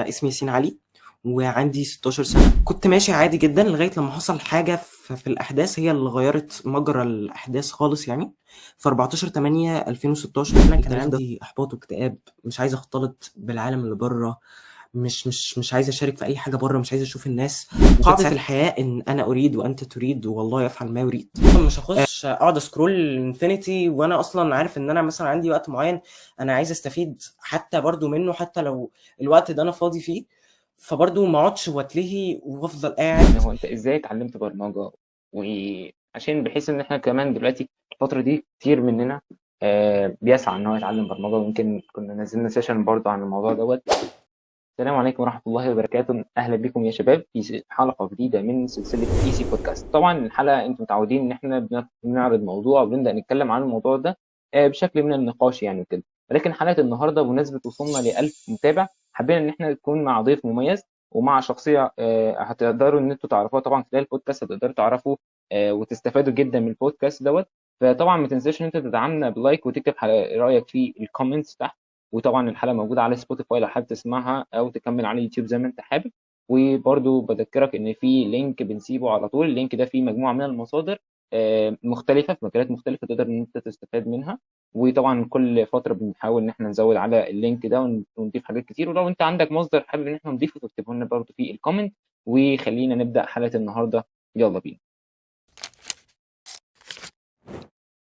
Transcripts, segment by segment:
اسمي ياسين علي وعندي 16 سنة. كنت ماشي عادي جدا لغاية لما حصل حاجة في الأحداث هي اللي غيرت مجرى الأحداث خالص يعني. في 14/8/2016 أنا كان عندي إحباط واكتئاب، مش عايز أختلط بالعالم اللي بره، مش عايز أشارك في أي حاجة بره، مش عايز أشوف الناس. قاعدة الحياة إن أنا أريد وأنت تريد والله يفعل ما يريد. مش هخش أقعد أسكرول انفينيتي وأنا أصلا عارف إن أنا مثلا عندي وقت معين أنا عايز أستفيد حتى برضو منه، حتى لو الوقت ده أنا فاضي فيه، فبرضو ما اقعدش واتلهي وافضل ان قاعد. هو انت ازاي اتعلمت برمجه، وعشان بحيث ان احنا كمان دلوقتي الفتره دي كتير مننا بيسعى ان هو يتعلم برمجه، ويمكن كنا نزلنا سيشن برضه عن الموضوع دوت. السلام عليكم ورحمه الله وبركاته، اهلا بكم يا شباب في حلقه جديده من سلسله اي سي بودكاست. طبعا الحلقه انتم متعودين ان احنا بنعرض موضوع وبنبدا نتكلم عن الموضوع ده بشكل من النقاش يعني وكده. ولكن حلقه النهارده بمناسبه وصولنا ل 1000 متابع، حبينا ان احنا نكون مع ضيف مميز ومع شخصيه هتقدروا ان انتم تعرفوها طبعا خلال البودكاست، هتقدروا تعرفوا وتستفادوا جدا من البودكاست دوت. فطبعا ما تنساش ان انت تدعمنا بلايك وتكتب رايك في الكومنتس تحت. وطبعا الحلقه موجوده على سبوتيفاي لو حابب تسمعها، او تكمل على يوتيوب زي ما انت حابب. وبرضو بذكرك ان في لينك بنسيبه على طول، اللينك ده فيه مجموعه من المصادر مختلفه في مجالات مختلفه تقدر ان انت تستفاد منها. وطبعا كل فتره بنحاول ان احنا نزود على اللينك ده ونضيف حاجات كتير. ولو انت عندك مصدر حابب ان احنا نضيفه تكتبه لنا برضو في الكومنت. وخلينا نبدا حلقه النهارده، يلا بينا.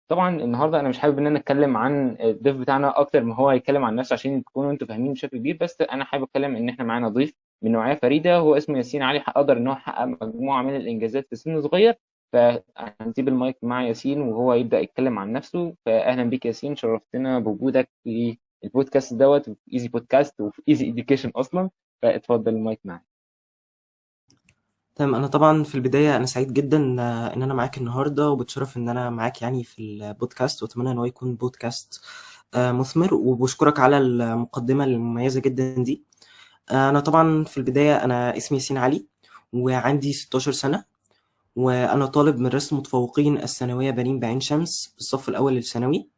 طبعا النهارده انا مش حابب ان انا اتكلم عن الضيف بتاعنا اكتر ما هو يتكلم عن نفسه عشان تكونوا انتوا فاهمين بشكل كبير، بس انا حابب اتكلم ان احنا معانا ضيف من نوعيه فريده، هو اسمه ياسين علي. قدر ان هو يحقق مجموعه من الانجازات في سن صغير. فهنسيب المايك مع ياسين وهو يبدا يتكلم عن نفسه. فاهلا بيك ياسين، شرفتنا بوجودك في البودكاست دوت، في ايزي بودكاست وفي ايزي اديوكيشن اصلا. فاتفضل المايك معاك. تمام، انا طبعا في البدايه انا سعيد جدا ان انا معاك النهارده، وبتشرف ان انا معاك يعني في البودكاست، واتمنى ان هو يكون بودكاست مثمر، وبشكرك على المقدمه المميزه جدا دي. انا طبعا في البدايه انا اسمي ياسين علي وعندي 16 سنه، وانا طالب من رسم متفوقين الثانويه بنين بعين شمس بالصف الاول للثانوي.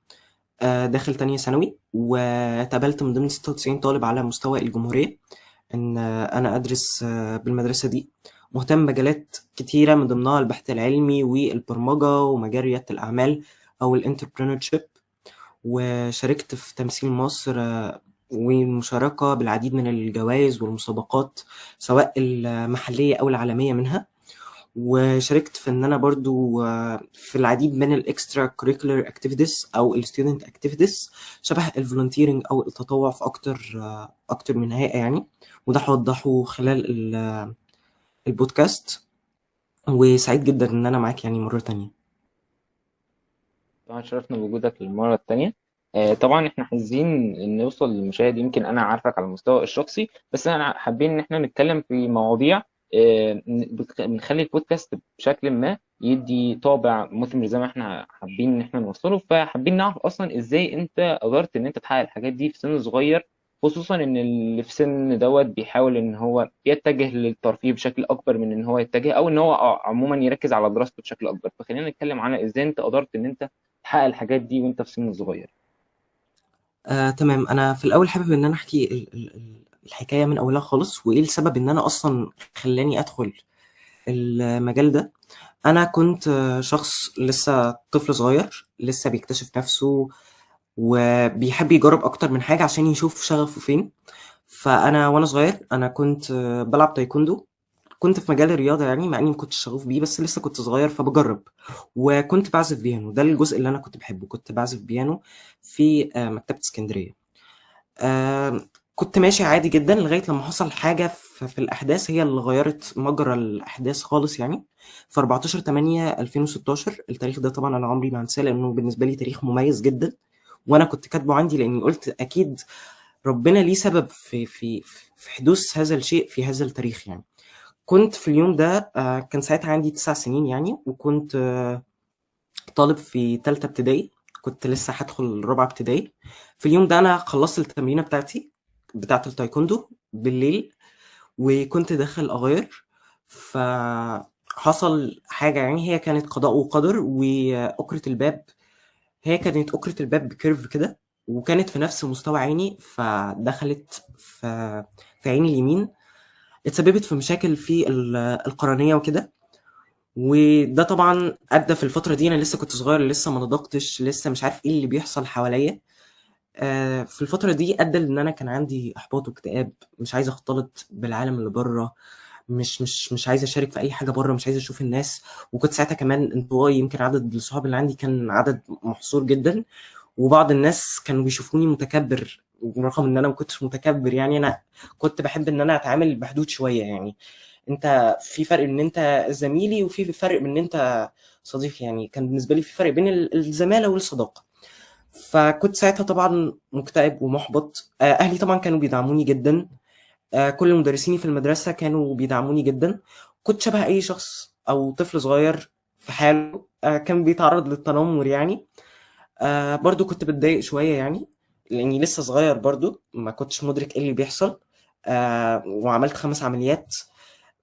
داخل تانية ثانوي، واتقبلت من ضمن 96 طالب على مستوى الجمهورية إن أنا أدرس بالمدرسة دي. مهتم بمجالات كتيرة من ضمنها البحث العلمي والبرمجة ومجال ريادة الأعمال أو الانتربرينورشيب. وشاركت في تمثيل مصر والمشاركة بالعديد من الجوائز والمسابقات سواء المحلية أو العالمية منها. وشاركت في ان انا برضو في العديد من الاكسترا كوريكولر اكتيفيتيز او الستودنت اكتيفيتيز، شبه الفولunteering او التطوع في اكتر من هيئة يعني. وده هوضحه خلال البودكاست. وسعيد جدا ان انا معاك يعني مرة تانية. طبعا شرفنا بوجودك للمرة التانية. طبعا احنا عايزين ان نوصل للمشاهد، يمكن انا عارفك على المستوى الشخصي، بس انا حابين ان احنا نتكلم في مواضيع بنخلي البودكاست بشكل ما يدي طابع مثمر زي ما احنا حابين ان احنا نوصله. فحابين نعرف اصلا ازاي انت قدرت ان انت تحقق الحاجات دي في سن صغير، خصوصا ان اللي في سن دوت بيحاول ان هو يتجه للترفيه بشكل اكبر من ان هو يتجه، او ان هو عموما يركز على دراسته بشكل اكبر. فخلينا نتكلم على ازاي انت قدرت ان انت تحقق الحاجات دي وانت في سن صغير. تمام، انا في الاول حابب ان انا احكي الحكاية من اولها خالص، وايه السبب ان انا اصلا خلاني ادخل المجال ده. انا كنت شخص لسه طفل صغير لسه بيكتشف نفسه، وبيحب يجرب اكتر من حاجه عشان يشوف شغفه فين. فانا وانا صغير انا كنت بلعب تايكوندو. كنت في مجال الرياضه يعني، مع اني ما كنتش شغوف بيه بس لسه كنت صغير فبجرب. وكنت بعزف بيانو، ده الجزء اللي انا كنت بحبه، كنت بعزف بيانو في مكتبه اسكندريه. آه، كنت ماشي عادي جدا لغايه لما حصل حاجه في الاحداث هي اللي غيرت مجرى الاحداث خالص يعني. في 14/8/2016 التاريخ ده طبعا انا عمري ما هنساه لانه بالنسبه لي تاريخ مميز جدا. وانا كنت كاتبه عندي لاني قلت اكيد ربنا ليه سبب في حدوث هذا الشيء في هذا التاريخ يعني. كنت في اليوم ده كان ساعتها عندي 9 سنين يعني، وكنت طالب في تالتة ابتدائي. كنت لسه هدخل رابعة ابتدائي. في اليوم ده أنا خلصت التمرينة بتاعتي بتاعة التايكوندو بالليل، وكنت داخل أغير. فحصل حاجة يعني، هي كانت قضاء وقدر، وأكرة الباب هي كانت أكرة الباب بكيرف كده، وكانت في نفس مستوى عيني، فدخلت في في عيني اليمين اتسببت في مشاكل في القرنية وكده. وده طبعا ادى في الفترة دي، انا لسه كنت صغير، لسه ما نضجتش، لسه مش عارف ايه اللي بيحصل حواليا. في الفترة دي ادى ان انا كان عندي احباط واكتئاب، مش عايز اختلط بالعالم اللي بره، مش عايز اشارك في اي حاجه بره، مش عايز اشوف الناس. وكنت ساعتها كمان انطوائي، يمكن عدد الصحاب اللي عندي كان عدد محصور جدا. وبعض الناس كانوا بيشوفوني متكبر، رغم ان انا ما كنتش متكبر. يعني انا كنت بحب ان انا اتعامل بحدود شويه. يعني انت في فرق ان انت زميلي، وفي فرق من ان انت صديقي. يعني كان بالنسبه لي في فرق بين الزماله والصداقه. فكنت ساعتها طبعا مكتئب ومحبط. اهلي طبعا كانوا بيدعموني جدا. كل مدرسيني في المدرسة كانوا بيدعموني جدا. كنت شبه أي شخص أو طفل صغير في حاله كان بيتعرض للتنمر يعني. برضو كنت بتضايق شوية يعني، لأني لسه صغير برضو ما كنتش مدرك إيه اللي بيحصل. وعملت 5 عمليات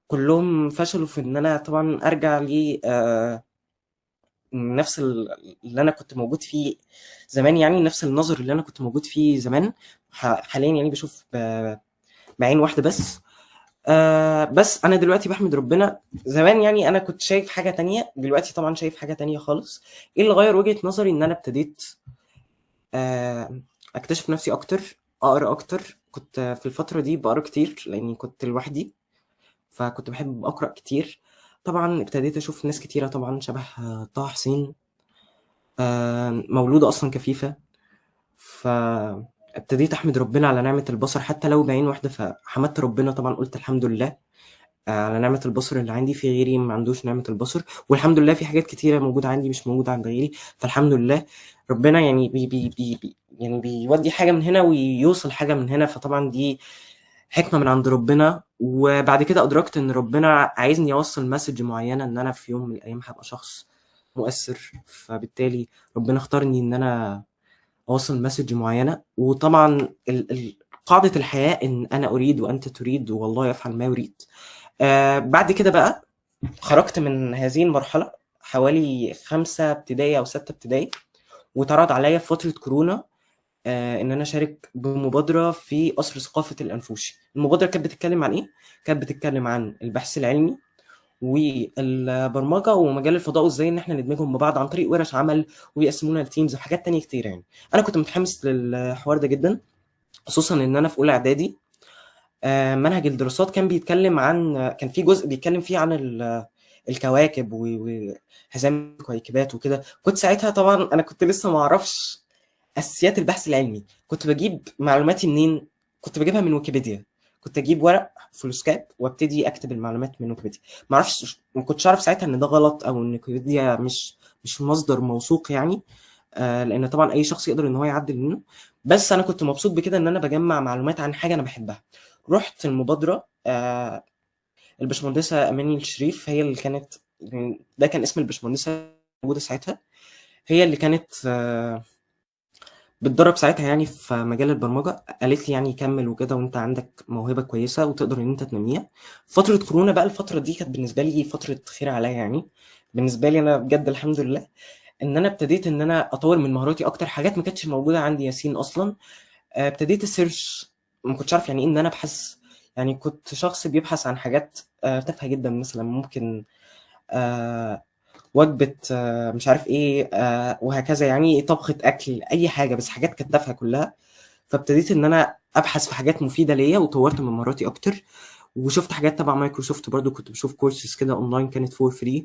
كلهم فشلوا في إن أنا طبعا أرجع ل نفس اللي أنا كنت موجود فيه زمان. يعني نفس النظر اللي أنا كنت موجود فيه زمان. حاليا يعني بشوف بعين واحدة بس. بس أنا دلوقتي باحمد ربنا. زمان يعني أنا كنت شايف حاجة تانية، دلوقتي طبعًا شايف حاجة تانية خالص. إيه اللي غيّر وجهة نظري؟ إن أنا ابتديت أكتشف نفسي أكتر، أقرا أكتر. كنت في الفترة دي باقرا كتير لإني كنت لوحدي، فكنت باحب أقرأ كتير. طبعًا ابتديت أشوف ناس كتيرة طبعًا شبه طه حسين، مولودة أصلًا كفيفة. فابتديت أحمد ربنا على نعمة البصر حتى لو بعين واحدة، فحمدت ربنا طبعًا، قُلت الحمد لله على نعمة البصر اللي عندي، في غيري ما عندوش نعمة البصر. والحمد لله في حاجات كتيرة موجودة عندي مش موجودة عند غيري. فالحمد لله ربنا يعني يعني بيودي حاجة من هنا ويوصل حاجة من هنا. فطبعا دي حكمة من عند ربنا. وبعد كده أدركت إن ربنا عايزني أوصل مسج معينة، إن أنا في يوم من الأيام هبقى شخص مؤثر. فبالتالي ربنا اختارني إن أنا أوصل مسج معينة. وطبعا قاعدة الحياة إن أنا أريد وأنت تريد والله يفعل ما يريد. بعد كده بقى خرجت من هذه المرحلة حوالي 5 ابتدائي أو 6 ابتدائي، واتعرض عليّا في فترة كورونا إن أنا أشارك بمبادرة في قصر ثقافة الأنفوشي. المبادرة كانت بتتكلم عن إيه؟ كانت بتتكلم عن البحث العلمي والبرمجة ومجال الفضاء، وإزاي إن إحنا ندمجهم ببعض عن طريق ورش عمل، ويقسمونا لteams وحاجات تانية كتير يعني. أنا كنت متحمس للحوار ده جدًا، خصوصًا إن أنا في أولى إعدادي. منهج الدراسات كان بيتكلم عن، كان في جزء بيتكلم فيه عن الكواكب وهذان الكويكبات وكده. كنت ساعتها طبعًا أنا كنت لسه ما أعرفش أساسيات البحث العلمي. كنت باجيب معلوماتي منين؟ كنت باجيبها من ويكيبيديا. كنت أجيب ورق فلوسكاب وابتدي أكتب المعلومات من ويكيبيديا. ما كنتش أعرف ساعتها إن ده غلط، أو إن ويكيبيديا مش مصدر موثوق يعني. لأن طبعًا أي شخص يقدر إن هو يعدل منه. بس أنا كنت مبسوط بكده إن أنا باجمّع معلومات عن حاجة أنا باحبها. رُحت المبادرة. الباشمهندسة أماني الشريف هي اللي كانت، ده كان اسم الباشمهندسة موجودة ساعتها. هي اللي كانت بتدرّب ساعتها يعني في مجال البرمجة. قالت لي يعني كمّل وكده، وأنت عندك موهبة كويسة وتقدر إن أنت تنمّيها. فترة كورونا بقى، الفترة دي كانت بالنسبة لي فترة خير عليّا يعني. بالنسبة لي أنا بجد الحمد لله، إن أنا ابتديت إن أنا أطوّر من مهاراتي أكتر، حاجات ما كانتش موجودة عند ياسين أصلًا. ابتديت الsearch. ما كنتش أعرف يعني إيه إن أنا أبحث. يعني كنت شخص بيبحث عن حاجات تافهة جدًا، مثلًا ممكن آآ وجبة مش عارف إيه، وهكذا يعني، طبخة أكل، أي حاجة، بس حاجات كانت تافهة كلّها. فابتديت إن أنا أبحث في حاجات مفيدة ليّا، وطوّرت من مهاراتي أكتر. وشُفت حاجات تبع مايكروسوفت برضه، كنت باشوف courses كده online كانت for free.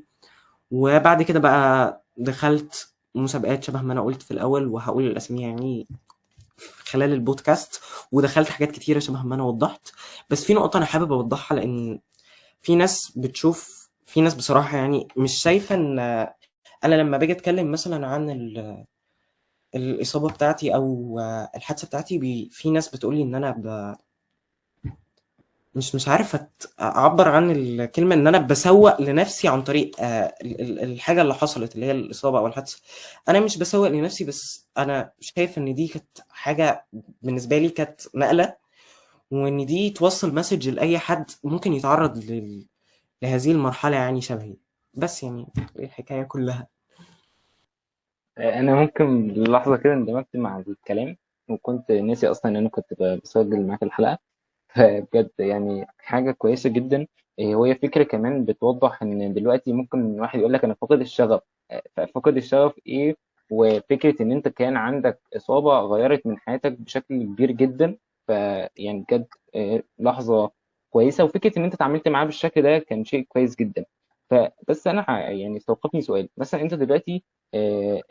وبعد كده بقى دخلت مسابقات شبه ما أنا قُلت في الأول، وهاقول الأسامي يعني خلال البودكاست. ودخلت حاجات كتيرة شبه ما أنا وضّحت. بس في نقطة أنا حابب أوضّحها، لإن في ناس بصراحة يعني مش شايفة إن أنا لمّا باجي أتكلّم مثلًا عن الإصابة بتاعتي أو الحادثة بتاعتي، في ناس بتقول لي إن أنا مش عارف أعبّر عن الكلمة، إن أنا باسوّق لنفسي عن طريق الحاجة اللي حصلت، اللي هي الإصابة أو الحادثة. أنا مش باسوّق لنفسي، بس أنا شايف إن دي كانت حاجة بالنسبة لي كانت نقلة، وإن دي توصّل message لأي حد ممكن يتعرّض لهذه المرحلة يعني شبهي. بس يعني دي الحكاية كلّها. أنا ممكن للحظة كده اندمجت مع الكلام، وكنت ناسي أصلا إن أنا كنت بسجل معاك الحلقة. فبجد يعني حاجة كويسة جدا. وهي فكرة كمان بتوضح إن دلوقتي ممكن واحد يقول لك أنا فاقد الشغف. ففاقد الشغف إيه؟ وفكرة إن أنت كان عندك إصابة غيرت من حياتك بشكل كبير جدا. فيعني بجد لحظة كويسة، وفكرة إن أنت اتعاملت معاه بالشكل ده كان شيء كويس جدا. فبس أنا يعني استوقفني سؤال. مثلا أنت دلوقتي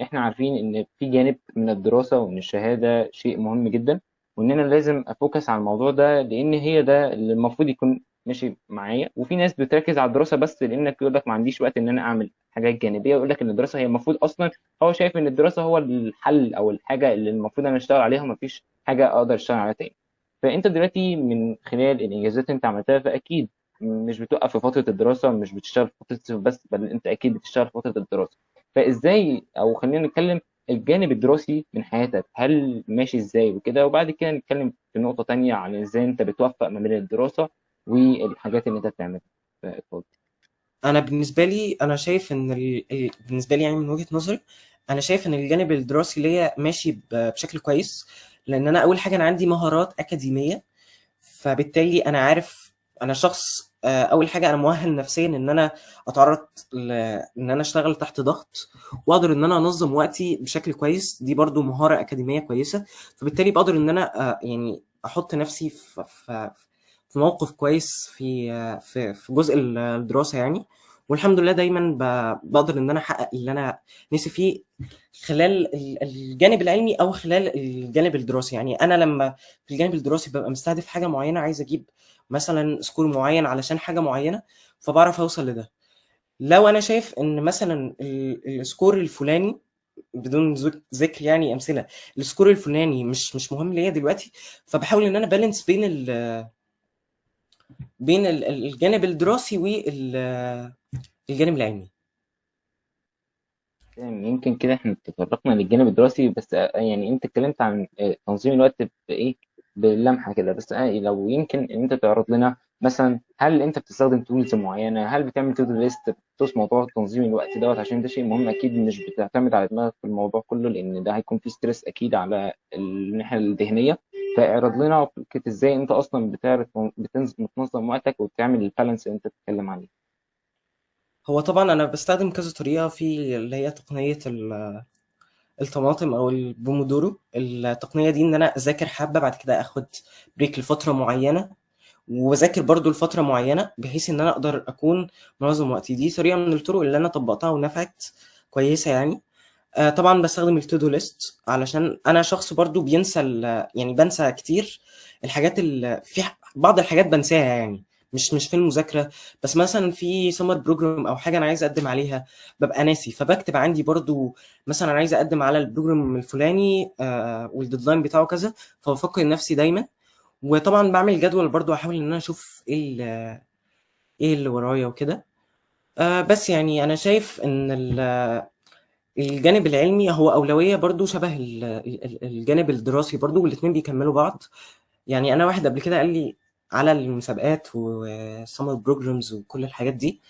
إحنا عارفين إن في جانب من الدراسة وإن الشهادة شيء مهم جدا، وان انا لازم افوكس على الموضوع ده لان هي ده اللي المفروض يكون ماشي معايا. وفي ناس بتركز على الدراسه بس لانك يقول لك ما عنديش وقت ان انا اعمل حاجات جانبيه، ويقول لك ان الدراسه هي المفروض اصلا، هو شايف ان الدراسه هو الحل او الحاجه اللي المفروض انا اشتغل عليها وما فيش حاجه اقدر اشتغل عليها تاني. فانت دلوقتي من خلال الانجازات اللي انت عملتها، فاكيد مش بتوقف في فتره الدراسه، مش بتشتغل في فتره الصيف بس، بل انت اكيد بتشتغل في فتره الدراسه. فازاي، او خلينا نتكلم الجانب الدراسي من حياتك، هل ماشي ازاي وكده، وبعد كده نتكلم في نقطة تانية عن ازاي انت بتوفق ما بين الدراسة والحاجات اللي انت بتعملها. اتفضل. انا بالنسبه لي انا شايف ان بالنسبه لي يعني من وجهه نظري، انا شايف ان الجانب الدراسي ليا ماشي بشكل كويس. لان انا اول حاجه انا عندي مهارات اكاديميه، فبالتالي انا عارف انا شخص، اول حاجه انا مؤهل نفسيا ان انا اتعرض ان انا اشتغل تحت ضغط، واقدر ان انا انظم وقتي بشكل كويس. دي برضو مهاره اكاديميه كويسه. فبالتالي بقدر ان انا يعني احط نفسي في موقف كويس في جزء الدراسه يعني. والحمد لله دايما بقدر ان انا احقق اللي انا نفسي فيه خلال الجانب العلمي او خلال الجانب الدراسي. يعني انا لما في الجانب الدراسي ببقى مستهدف حاجه معينه، عايز اجيب مثلا سكور معين علشان حاجه معينه، فبعرف اوصل لده. لو انا شايف ان مثلا السكور الفلاني، بدون ذكر يعني امثله، السكور الفلاني مش مهم ليا دلوقتي، فبحاول ان انا بالانس بين الجانب الدراسي والجانب العلمي. تمام، يمكن كده احنا تطرقنا للجانب الدراسي بس. يعني انت اتكلمت عن تنظيم الوقت بايه، باللمحه كده بس. لو يمكن ان انت تعرض لنا مثلا، هل انت بتستخدم تولز معينه، هل بتعمل تو دو ليست بخصوص موضوع تنظيم الوقت دوت؟ عشان ده شيء مهم، اكيد مش بتعتمد على دماغك في الموضوع كله، لان ده هيكون فيه ستريس اكيد على الناحيه الذهنيه. فاعرض لنا فكره ازاي انت اصلا بتعرف بتنظم وقتك وبتعمل البالانس اللي انت بتتكلم عليه. هو طبعا انا بستخدم كذا طريقه، في اللي هي تقنيه الطماطم او البومودورو. التقنيه دي ان انا اذاكر حبه، بعد كده اخد بريك لفتره معينه، واذاكر برضو لفتره معينه، بحيث ان انا اقدر اكون منظم وقتي. دي طريقه من الطرق اللي انا طبقتها ونفعت كويسه يعني. طبعا بستخدم التودو ليست علشان انا شخص برضو بينسى يعني بنسى كتير الحاجات اللي في بعض الحاجات بنساها يعني، مش في المذاكره بس. مثلا في سمر بروجرام او حاجه انا عايز اقدم عليها، ببقى ناسي، فبكتب عندي برضو مثلا انا عايز اقدم على البروجرام الفلاني والديدلاين بتاعه كذا، فبفكر نفسي دايما. وطبعا بعمل جدول برضو، احاول ان انا اشوف ايه اللي ورايا وكده. بس يعني انا شايف ان الجانب العلمي هو أولوية برضو شبه الجانب الدراسي برضو، والاتنين بيكملوا بعض. يعني أنا واحد قبل كده قال لي على المسابقات والسمر بروجرامز وكل الحاجات دي،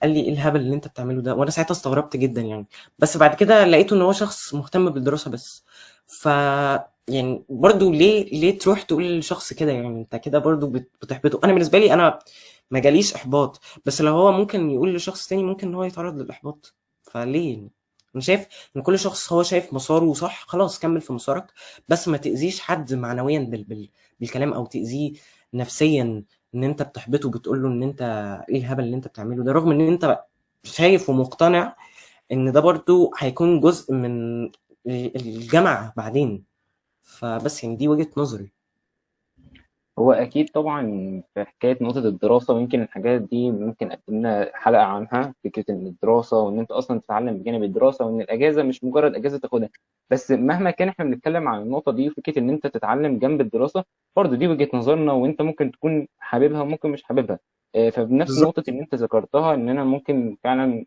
قال لي ايه الهبل اللي انت بتعمله ده، وانا ساعتها استغربت جدا يعني. بس بعد كده لقيته ان هو شخص مهتم بالدراسة بس. ف يعني برضو ليه تروح تقول لشخص كده؟ يعني انت كده برضو بتحبطه. انا بالنسبة لي انا ما جاليش احباط، بس لو هو ممكن يقول لشخص تاني ممكن ان هو يتعرض للاحباط، فليه يعني؟ انا شايف ان كل شخص هو شايف مساره صح، خلاص كمل في مسارك، بس ما تأذيش حد معنويا بالكلام، او تأذيه نفسيا ان انت بتحبطه، بتقول له ان انت ايه الهبل اللي انت بتعمله ده، رغم ان انت شايف ومقتنع ان ده برضو هيكون جزء من الجامعة بعدين. فبس يعني دي وجهة نظري. هو أكيد طبعا في حكاية نقطة الدراسة، ويمكن الحاجات دي ممكن أقدم لنا حلقة عنها. فكرة إن الدراسة وإن أنت أصلا تتعلم بجانب الدراسة، وإن الأجازة مش مجرد أجازة تاخدها بس. مهما كان إحنا بنتكلم عن النقطة دي، فكرة إن أنت تتعلم جنب الدراسة برضه دي وجهة نظرنا، وأنت ممكن تكون حاببها وممكن مش حاببها. فبنفس نقطة بالظبط. إن أنت ذكرتها، إن أنا ممكن فعلا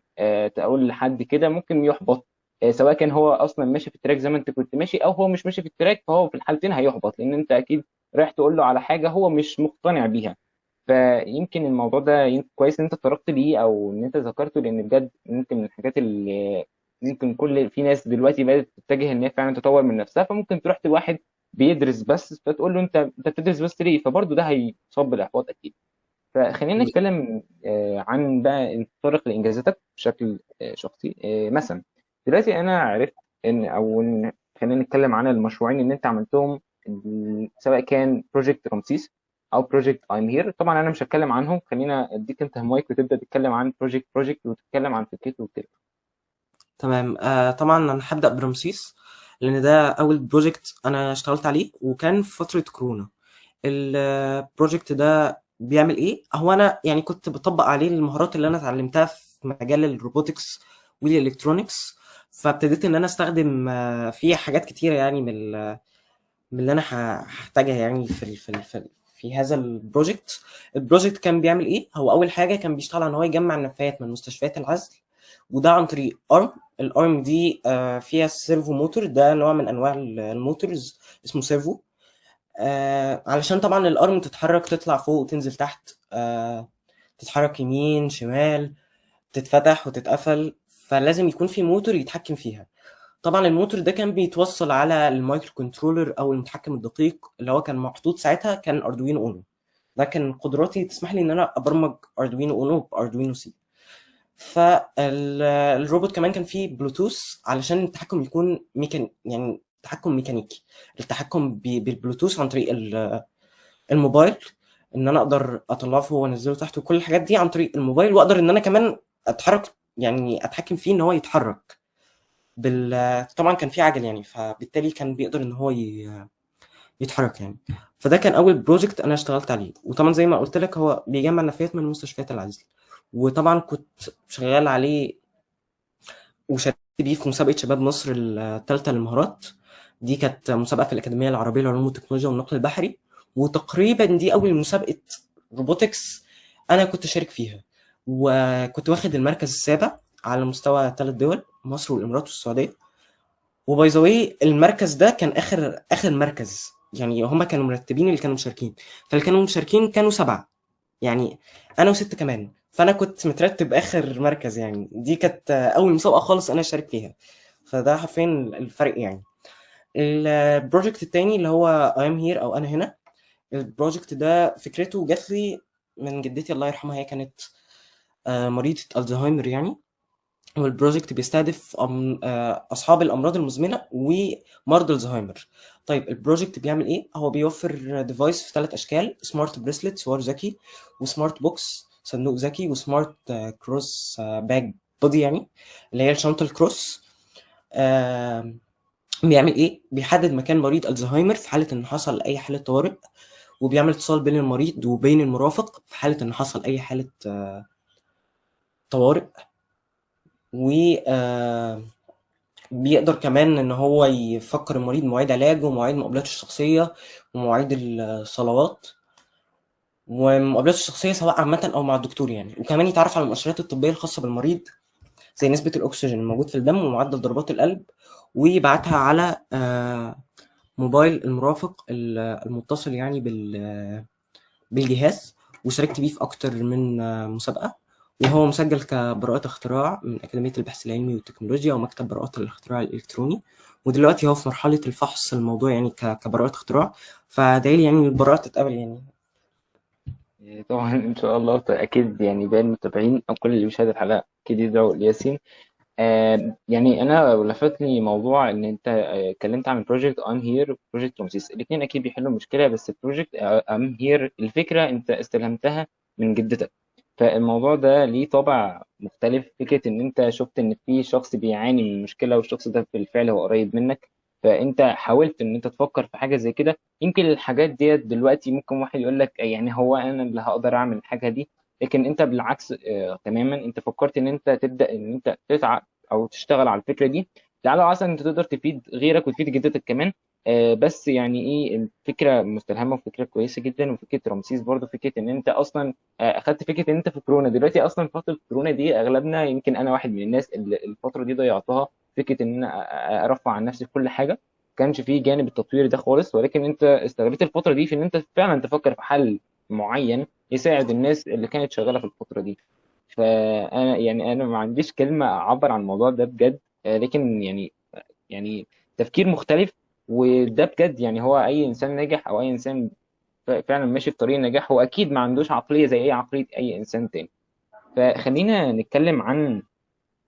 تقول لحد كده ممكن يحبط. سواء كان هو أصلا ماشي في التراك زي ما أنت كنت ماشي، أو هو مش ماشي في التراك، فهو في الحالتين هيحبط، لأن أنت أكيد رايح تقول له على حاجة هو مش مقتنع بيها. فيمكن الموضوع ده كويس ان انت اتطرقت ليه او ان انت ذكرته، لان بجد ممكن من الحاجات اللي ممكن في ناس دلوقتي بدأت تتجه ان هي فعلا تطور من نفسها. فممكن تروح لواحد بيدرس بس، فتقول له انت بتدرس بس ليه؟ فبرضه ده هيصاب بالاحباط اكيد. فخلينا نتكلم عن بقى نتطرق لانجازاتك بشكل شخصي. مثلا دلوقتي انا عرفت خلينا نتكلم عن المشروعين اللي انت عملتهم، سواء كان بروجكت رمسيس او بروجكت ايم هير. طبعا انا مش هتكلم عنهم، خلينا اديك انت المايك وتبدا تتكلم عن بروجكت وتتكلم عن فكرته وكده. تمام. طبعا انا هبدا برمسيس، لان ده اول بروجكت انا اشتغلت عليه وكان في فتره كورونا. البروجكت ده بيعمل ايه؟ هو انا يعني كنت بطبق عليه المهارات اللي انا اتعلمتها في مجال الروبوتكس والالكترونيكس. فابتديت ان انا استخدم فيه حاجات كتيره يعني من اللي انا هحتاجها يعني في هذا البروجكت. البروجكت كان بيعمل ايه؟ هو اول حاجه كان بيشتغل على ان هو يجمع النفايات من مستشفيات العزل، وده عن طريق ارم. الارم دي فيها سيرفو موتور، ده نوع من انواع الموتورز اسمه سيرفو. علشان طبعا الارم تتحرك، تطلع فوق وتنزل تحت، تتحرك يمين شمال، تتفتح وتتقفل، فلازم يكون في موتور يتحكم فيها. طبعا الموتور ده كان بيتوصل على المايكرو كنترولر او المتحكم الدقيق اللي هو كان محطوط ساعتها، كان اردوينو اونو. ده كان قدراتي تسمح لي ان انا ابرمج اردوينو اونو باردوينو سي. فالروبوت كمان كان فيه بلوتوث علشان التحكم يكون يعني تحكم ميكانيكي. التحكم بالبلوتوث عن طريق الموبايل، ان انا اقدر اطلعه فوق وانزله تحت وكل الحاجات دي عن طريق الموبايل، واقدر ان انا كمان اتحرك، يعني اتحكم فيه ان هو يتحرك طبعا كان في عجل يعني، فبالتالي كان بيقدر ان هو يتحرك يعني. فده كان اول بروجكت انا اشتغلت عليه، وطبعا زي ما قلت لك هو بيجمع نفايات من مستشفيات العزل. وطبعا كنت شغال عليه وشاركت بيه في مسابقة شباب مصر الثالثة للمهارات. دي كانت مسابقة في الأكاديمية العربية للعلوم والتكنولوجيا والنقل البحري، وتقريبا دي أول مسابقة روبوتكس أنا كنت شارك فيها، وكنت واخد المركز السابع على مستوى 3 دول: مصر والإمارات والسعودية. وباي ذا واي المركز ده كان آخر مركز، يعني هما كانوا مرتبين اللي كانوا مشاركين، فاللي كانوا مشاركين كانوا 7 يعني، أنا و6 كمان، فأنا كنت مترتب آخر مركز يعني. دي كانت أول مسابقة خالص أنا أشارك فيها، فده حرفيا الفرق يعني. البروجكت التاني اللي هو I am here أو أنا هنا. البروجكت ده فكرته جات لي من جدتي الله يرحمها، هي كانت مريضة الزهايمر يعني. والبروجكت بيستهدف أصحاب الأمراض المزمنة ومرضى الزهايمر. طيب البروجكت بيعمل إيه؟ هو بيوفر ديفايس في 3 أشكال: سمارت بريسلت سوار ذكي، وسمارت بوكس صندوق ذكي، وسمارت كروس باج بودي يعني اللي هي الشنطة الكروس. آه، بيعمل إيه؟ بيحدد مكان مريض الزهايمر في حالة إن حصل أي حالة طوارئ، وبيعمل اتصال بين المريض وبين المرافق في حالة إن حصل أي حالة طوارئ. و بيقدر كمان ان هو يفكر المريض مواعيد علاج ومواعيد مقابلاته الشخصية ومواعيد الصلوات ومقابلاته الشخصية سواء عامة او مع الدكتور يعني. وكمان يتعرف على المؤشرات الطبية الخاصة بالمريض زي نسبة الاكسجين الموجود في الدم ومعدل ضربات القلب، ويبعتها على موبايل المرافق المتصل يعني بالجهاز. وشاركت بيه في اكتر من مسابقة، وهو مسجل كبراءة اختراع من أكاديمية البحث العلمي والتكنولوجيا ومكتب براءات الاختراع الإلكتروني. ودلوقتي هو في مرحلة الفحص الموضوع يعني كبراءة اختراع، فدايلي يعني البراءة تتقبل يعني. طبعا ان شاء الله اكيد، يعني باقي المتابعين او كل اللي بيشاهد الحلقه اكيد يدعوا لياسين. يعني انا لفتني موضوع ان انت اتكلمت عن بروجكت ام هير وبروجكت رمسيس، الاثنين اكيد بيحلوا مشكله، بس بروجكت ام هير الفكره انت استلهمتها من جدتك. فالموضوع ده ليه طابع مختلف، فكره ان انت شفت ان في شخص بيعاني من مشكله والشخص ده بالفعل هو قريب منك، فانت حاولت ان انت تفكر في حاجه زي كده. يمكن الحاجات ديت دلوقتي ممكن واحد يقول لك يعني هو انا اللي هقدر اعمل الحاجه دي، لكن انت بالعكس تماما، انت فكرت ان انت تبدا ان انت تسعى او تشتغل على الفكره دي، لعل وعسى انت تقدر تفيد غيرك وتفيد جدتك كمان. بس يعني ايه، الفكره مستلهمه وفكره كويسه جدا. وفكره رمسيس برضو فكره ان انت اصلا اخدت فكره ان انت في كورونا دلوقتي، اصلا فتره كورونا دي اغلبنا، يمكن انا واحد من الناس اللي الفتره دي ضيعتها، فكره ان انا ارفع عن نفسي في كل حاجه، ما كانش فيه جانب التطوير ده خالص، ولكن انت استغلت الفتره دي في ان انت فعلا تفكر في حل معين يساعد الناس اللي كانت شغاله في الفتره دي. فانا يعني انا ما عنديش كلمه اعبر عن الموضوع ده بجد، لكن يعني تفكير مختلف. وده بجد يعني هو اي انسان ناجح او اي انسان فعلا ماشي في طريق النجاح هو اكيد ما عندوش عقليه زي اي عقليه اي انسان تاني. فخلينا نتكلم عن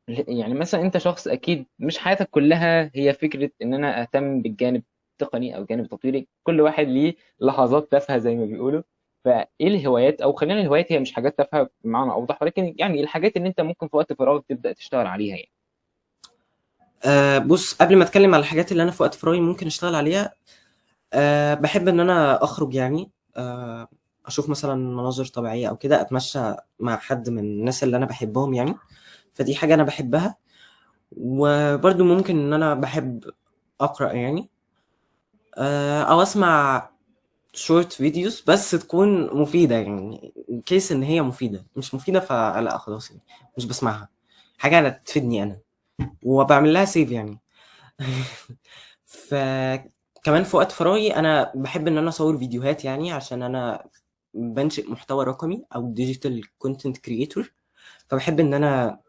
يعني مثلا انت شخص اكيد مش حياتك كلها هي فكره ان انا اهتم بالجانب التقني او جانب تطويري، كل واحد ليه لحظات تافهه زي ما بيقولوا. فايه الهوايات، او خلينا الهوايات هي مش حاجات تافهه بمعنى اوضح، ولكن يعني الحاجات اللي انت ممكن في وقت فراغك تبدا تشتغل عليها يعني. بص، قبل ما اتكلم على الحاجات اللي انا في وقت فراغي ممكن اشتغل عليها، بحب ان انا اخرج يعني، اشوف مثلا مناظر طبيعيه او كده، اتمشى مع حد من الناس اللي انا بحبهم يعني. فدي حاجه انا بحبها. وبرضو ممكن ان انا بحب اقرا يعني، او اسمع شورت فيديوز بس تكون مفيده يعني، كيس ان هي مفيده، مش مفيده فلا خلاص يعني مش بسمعها. حاجه أنا تفيدني انا، وبعمل لها سيف يعني. فكمان في وقت فراغي انا بحب ان انا اصور فيديوهات يعني، عشان انا بنشئ محتوى رقمي او ديجيتال كونتنت كريتور. فبحب ان انا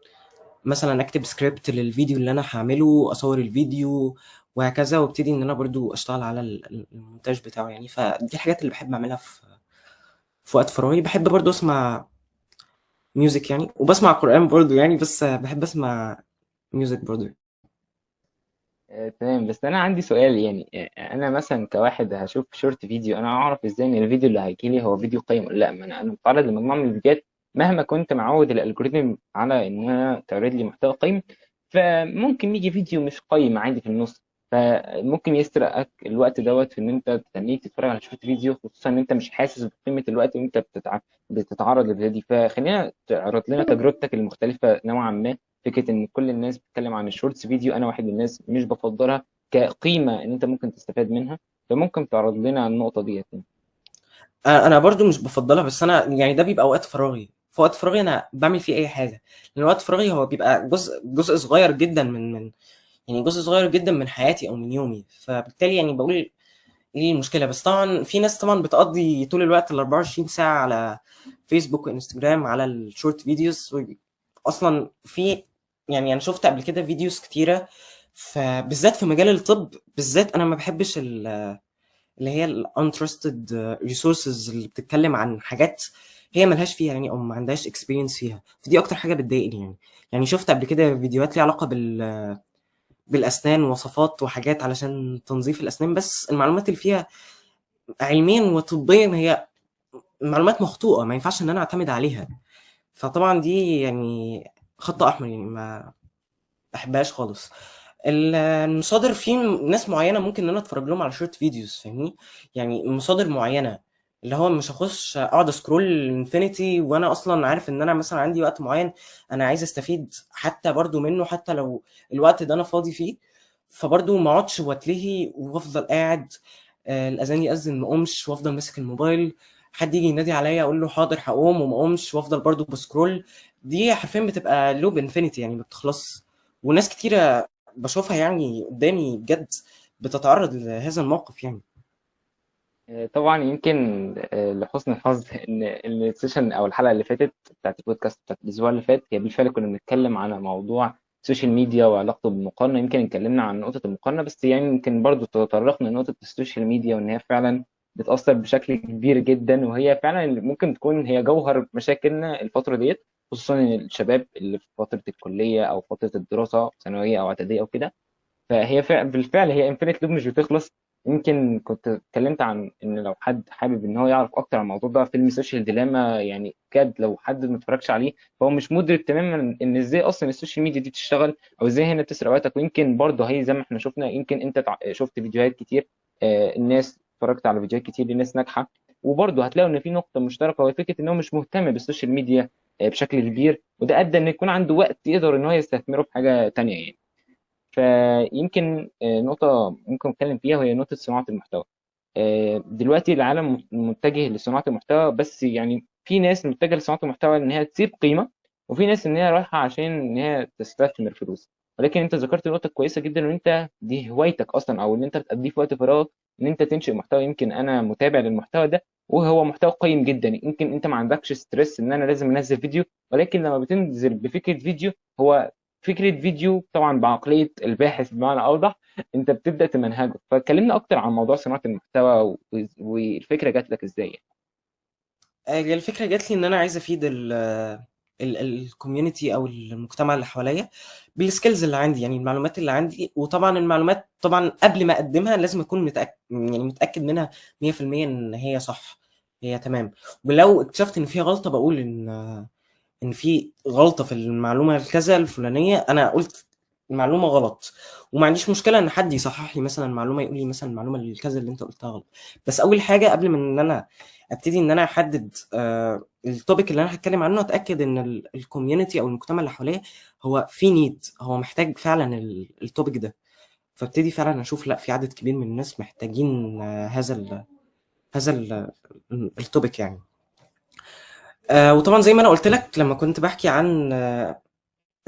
مثلا اكتب سكريبت للفيديو اللي انا هعمله، اصور الفيديو وهكذا، وابتدي ان انا برضو اشتغل على المونتاج بتاعه يعني. فدي الحاجات اللي بحب اعملها في وقت فراغي. بحب برضو اسمع ميوزك يعني، وبسمع قرآن برضو يعني، بس بحب اسمع ميوزك برضو. تمام، بس انا عندي سؤال يعني، انا مثلا كواحد هشوف شورت فيديو، انا اعرف ازاي ان الفيديو اللي هيجي لي هو فيديو قيم ولا لا؟ ما انا متعرض لمجموعه من الفيديوهات، مهما كنت معود الالجوريثم على انها تعرض لي محتوى قيم، فممكن يجي فيديو مش قيم عادي في النص، فممكن يسرقك الوقت دوت في ان انت تتنيك تتفرج على شورت فيديو، خصوصا ان انت مش حاسس بقيمه الوقت وانت بتتعرض للفيديو دي. فخلينا تعرض لنا تجربتك المختلفه نوعا ما. فكره ان كل الناس بتتكلم عن الشورتس فيديو، انا واحد من الناس مش بفضلها كقيمه ان انت ممكن تستفاد منها، فممكن تعرض لنا النقطه ديت يعني. انا برضو مش بفضلها، بس انا يعني ده بيبقى وقت فراغي. في وقت فراغي انا بعمل فيه اي حاجه، لان وقت فراغي هو بيبقى جزء صغير جدا من يعني جزء صغير جدا من حياتي او من يومي. فبالتالي يعني بقول ايه المشكله؟ بس طبعا في ناس طبعا بتقضي طول الوقت ال 24 ساعه على فيسبوك وانستجرام على الشورت فيديوز. اصلا في يعني انا شفت قبل كده فيديوز كتيره، فبالذات في مجال الطب بالذات انا ما بحبش اللي هي ال untrusted resources اللي بتتكلم عن حاجات هي ملهاش فيها يعني، او ما عندهاش experience فيها. فدي اكتر حاجه بتضايقني يعني. يعني شفت قبل كده فيديوهات ليها علاقه بالاسنان، وصفات وحاجات علشان تنظيف الاسنان، بس المعلومات اللي فيها علميا وطبيا هي معلومات مخطوطه، ما ينفعش ان انا اعتمد عليها. فطبعا دي يعني خط احمر يعني، ما بحبهاش خالص. المصادر في ناس معينه ممكن ان انا اتفرج لهم على شورت فيديوز، فاهمني؟ يعني مصادر معينه، اللي هو مش هخش اقعد سكرول انفينيتي وانا اصلا عارف ان انا مثلا عندي وقت معين انا عايز استفيد حتى برضو منه، حتى لو الوقت ده انا فاضي فيه. فبرضو ما اقعدش واتلهي وافضل قاعد، الاذان ياذن ما اقومش وافضل ماسك الموبايل، حد يجي ينادي عليا اقول له حاضر هقوم وما اقومش وافضل برضو بسكرول. دي حرفيا بتبقى لوب انفينيتي يعني ما بتخلص. وناس كتيرة بشوفها يعني قدامي بجد بتتعرض لهذا الموقف يعني. طبعا يمكن لحسن الحظ ان السيشن او الحلقه اللي فاتت بتاعت البودكاست بتاعت الاسبوع اللي فات هي بالفعل كنا بنتكلم على موضوع السوشيال ميديا وعلاقته بالمقارنه. يمكن اتكلمنا عن نقطه المقارنه، بس يعني يمكن برضو تطرقنا لنقطه السوشيال ميديا وان هي فعلا بتاثر بشكل كبير جدا، وهي فعلا اللي ممكن تكون هي جوهر مشاكلنا الفتره ديت، خصوصا إن الشباب اللي في فتره الكليه او فتره الدراسه ثانويه او اعداديه او كده. فهي بالفعل هي انفينيت لوب مش بتخلص. يمكن كنت اتكلمت عن ان لو حد حابب ان هو يعرف اكتر عن الموضوع ده، فيلم سوشيال ديلاما يعني كاد لو حد ما اتفرجش عليه فهو مش مدرك تماما ان ازاي اصلا السوشيال ميديا دي بتشتغل، او ازاي هنا بتسرق وقتك. ويمكن برضه هي زي ما احنا شفنا، يمكن انت شفت فيديوهات كتير، الناس اتفرجت على فيديوهات كتير لناس ناجحه، وبرضه هتلاقوا ان في نقطه مشتركه وهي فكره ان هو مش مهتم بالسوشيال ميديا بشكل كبير، وده ادى ان يكون عنده وقت يقدر ان هو يستثمره في حاجه تانيه يعني. فيمكن نقطة ممكن نتكلم فيها وهي نقطة صناعة المحتوى. دلوقتي العالم متجه لصناعة المحتوى، بس يعني في ناس متجهة لصناعة المحتوى إن هي تسيب قيمة، وفي ناس إن هي رايحة عشان إن هي تستثمر فلوس. ولكن أنت ذكرت نقطة كويسة جدا، وإن أنت دي هوايتك أصلا أو إن أنت بتقضيه في وقت فراغك، إن أنت تنشئ محتوى. يمكن أنا متابع للمحتوى ده وهو محتوى قيم جدا. يمكن أنت ما عندكش ستريس إن أنا لازم أنزل فيديو، ولكن لما بتنزل بفكرة فيديو، هو فكرة فيديو طبعا بعقلية الباحث بمعنى أوضح، أنت بتبدأ تمنهجه. فكلمنا أكتر عن موضوع صناعة المحتوى والفكرة جات لك إزاي يعني؟ هي الفكرة جات لي إن أنا عايز أفيد الcommunity أو المجتمع اللي حواليّا بالskills اللي عندي، يعني المعلومات اللي عندي، وطبعًا المعلومات طبعًا قبل ما أقدّمها لازم أكون يعني متأكد منها 100% إن هي صح، هي تمام. ولو اكتشفت إن فيها غلطة باقول إن في غلطة في المعلومة الكذا الفلانية، أنا قُلت المعلومة غلط، وما عنديش مشكلة إن حد يصحح لي مثلًا معلومة، يقول لي مثلًا المعلومة الكذا اللي أنت قُلتها غلط. بس أول حاجة قبل من إن أنا أبتدي إن أنا أحدد الtopic اللي أنا هاتكلم عنه، أتأكد إن الcommunity أو المجتمع اللي حواليّا هو في need، هو محتاج فعلًا الtopic ده. فابتدي فعلًا أشوف لأ، في عدد كبير من الناس محتاجين هذا الtopic يعني. وطبعًا زي ما أنا قُلت لك لمّا كنت باحكي عن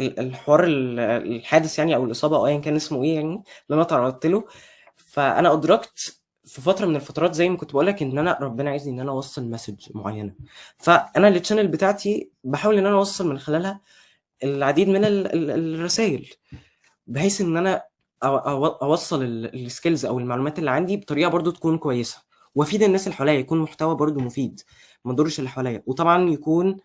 الحوار الحادث يعني أو الإصابة أو أيًا كان اسمه إيه يعني، اللي أنا اتعرضت له، فأنا أدركت في فترة من الفترات زي ما كنت باقول لك إن أنا ربنا عايزني إن أنا أوصّل message معيّنة. فأنا الchannel بتاعتي باحاول إن أنا أوصّل من خلالها العديد من الرسايل، بحيث إن أنا أوصّل الskills أو المعلومات اللي عندي بطريقة برضه تكون كويسة، وأفيد الناس اللي حواليّا، يكون محتوى برضه مفيد، ما اضرش اللي حواليّا، وطبعًا يكون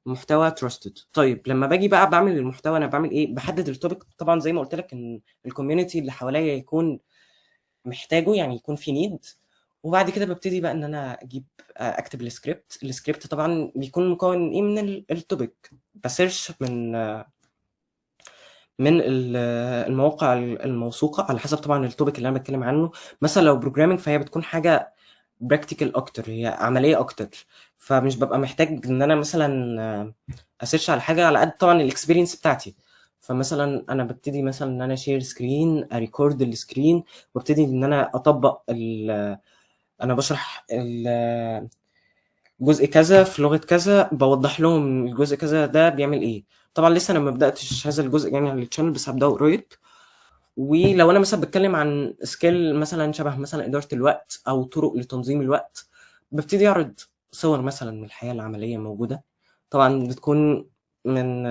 محتوى trusted. طيب لمّا باجي بقى باعمل المحتوى أنا باعمل إيه، باحدد الtopic طبعًا زي ما قُلت لك إن الcommunity اللي حواليّا يكون محتاجه، يعني يكون في need. وبعد كده بابتدي بقى إن أنا أجيب أكتب الscript طبعًا بيكون مكوّن إيه من الtopic، بasearch من المواقع الموثوقة على حسب طبعًا الtopic اللي أنا باتكلم عنه. مثلًا لو programming فهي بتكون حاجة practical أكتر، هي عملية أكتر، فمش بابقى محتاج إن أنا مثلًا أسيرش على حاجة على قد طبعًا الexperience بتاعتي. فمثلًا أنا بابتدي مثلًا إن أنا share screen أrecord الscreen وابتدي إن أنا أطبّق أنا باشرح جزء كذا في لغة كذا، باوضّح لهم الجزء كذا ده بيعمل إيه. طبعًا لسه أنا ما بدأتش هذا الجزء يعني على الchannel، بس هابدأه قريب. ولو أنا مثلًا باتكلم عن skill مثلًا شبه مثلًا إدارة الوقت أو طرق لتنظيم الوقت، بابتدي أعرض صور مثلًا من الحياة العملية موجودة. طبعًا بتكون من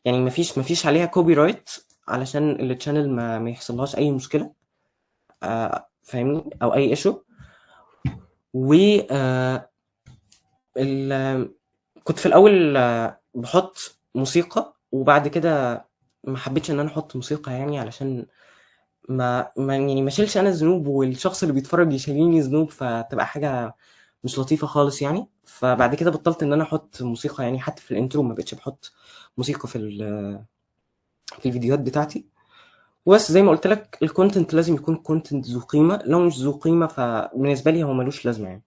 يعني ما فيش عليها copyright علشان الchannel ما يحصلهاش أي مشكلة، فاهمني؟ أو أي issue. و ال كنت في الأول باحط موسيقى، وبعد كده ما حبيتش إن أنا أحط موسيقى يعني علشان ما اشيلش أنا الذنوب والشخص اللي بيتفرج يشيلني ذنوب، فتبقى حاجة مش لطيفة خالص يعني. فبعد كده بطلت إن أنا أحط موسيقى، يعني حتى في الانترو ما بقتش بحط موسيقى في الفيديوهات بتاعتي. وبس زي ما قلت لك الكونتنت لازم يكون كونتنت ذو قيمة، لو مش ذو قيمة فبالنسبة لي هو ملوش لازمة يعني،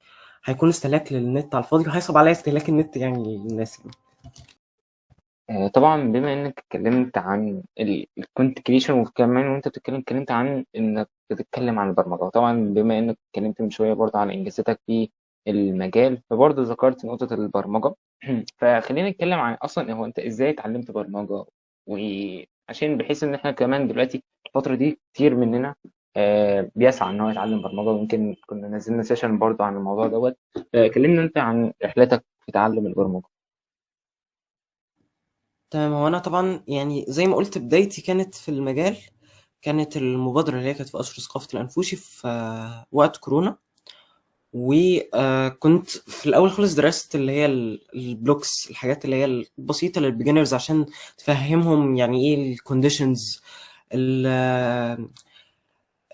هيكون استهلاك للنت على الفاضي، وهيصعب عليا استهلاك النت يعني للناس يعني. طبعا بما انك اتكلمت عن الكونت كريشن، وكمان وانت بتتكلم اتكلمت عن انك بتتكلم عن البرمجه، وطبعا بما انك اتكلمت من شويه برضه عن انجازاتك في المجال، فبرضه ذكرت نقطه البرمجه. فخلينا نتكلم عن اصلا هو انت ازاي اتعلمت برمجه، وعشان بحيث ان احنا كمان دلوقتي الفتره دي كتير مننا بيسعى ان هو يتعلم برمجه، ويمكن كنا نزلنا سيشن برضه عن الموضوع دوت. كلمنا انت عن رحلتك في تعلم البرمجه. تمام، هو أنا طبعًا يعني زي ما قُلت بدايتي كانت في المجال، كانت المبادرة اللي هي كانت في قصر ثقافة الأنفوشي في وقت كورونا. وكنت في الأول خالص درست اللي هي الblocks، الحاجات اللي هي البسيطة للbeginners عشان تفهّمهم يعني إيه الconditions، ال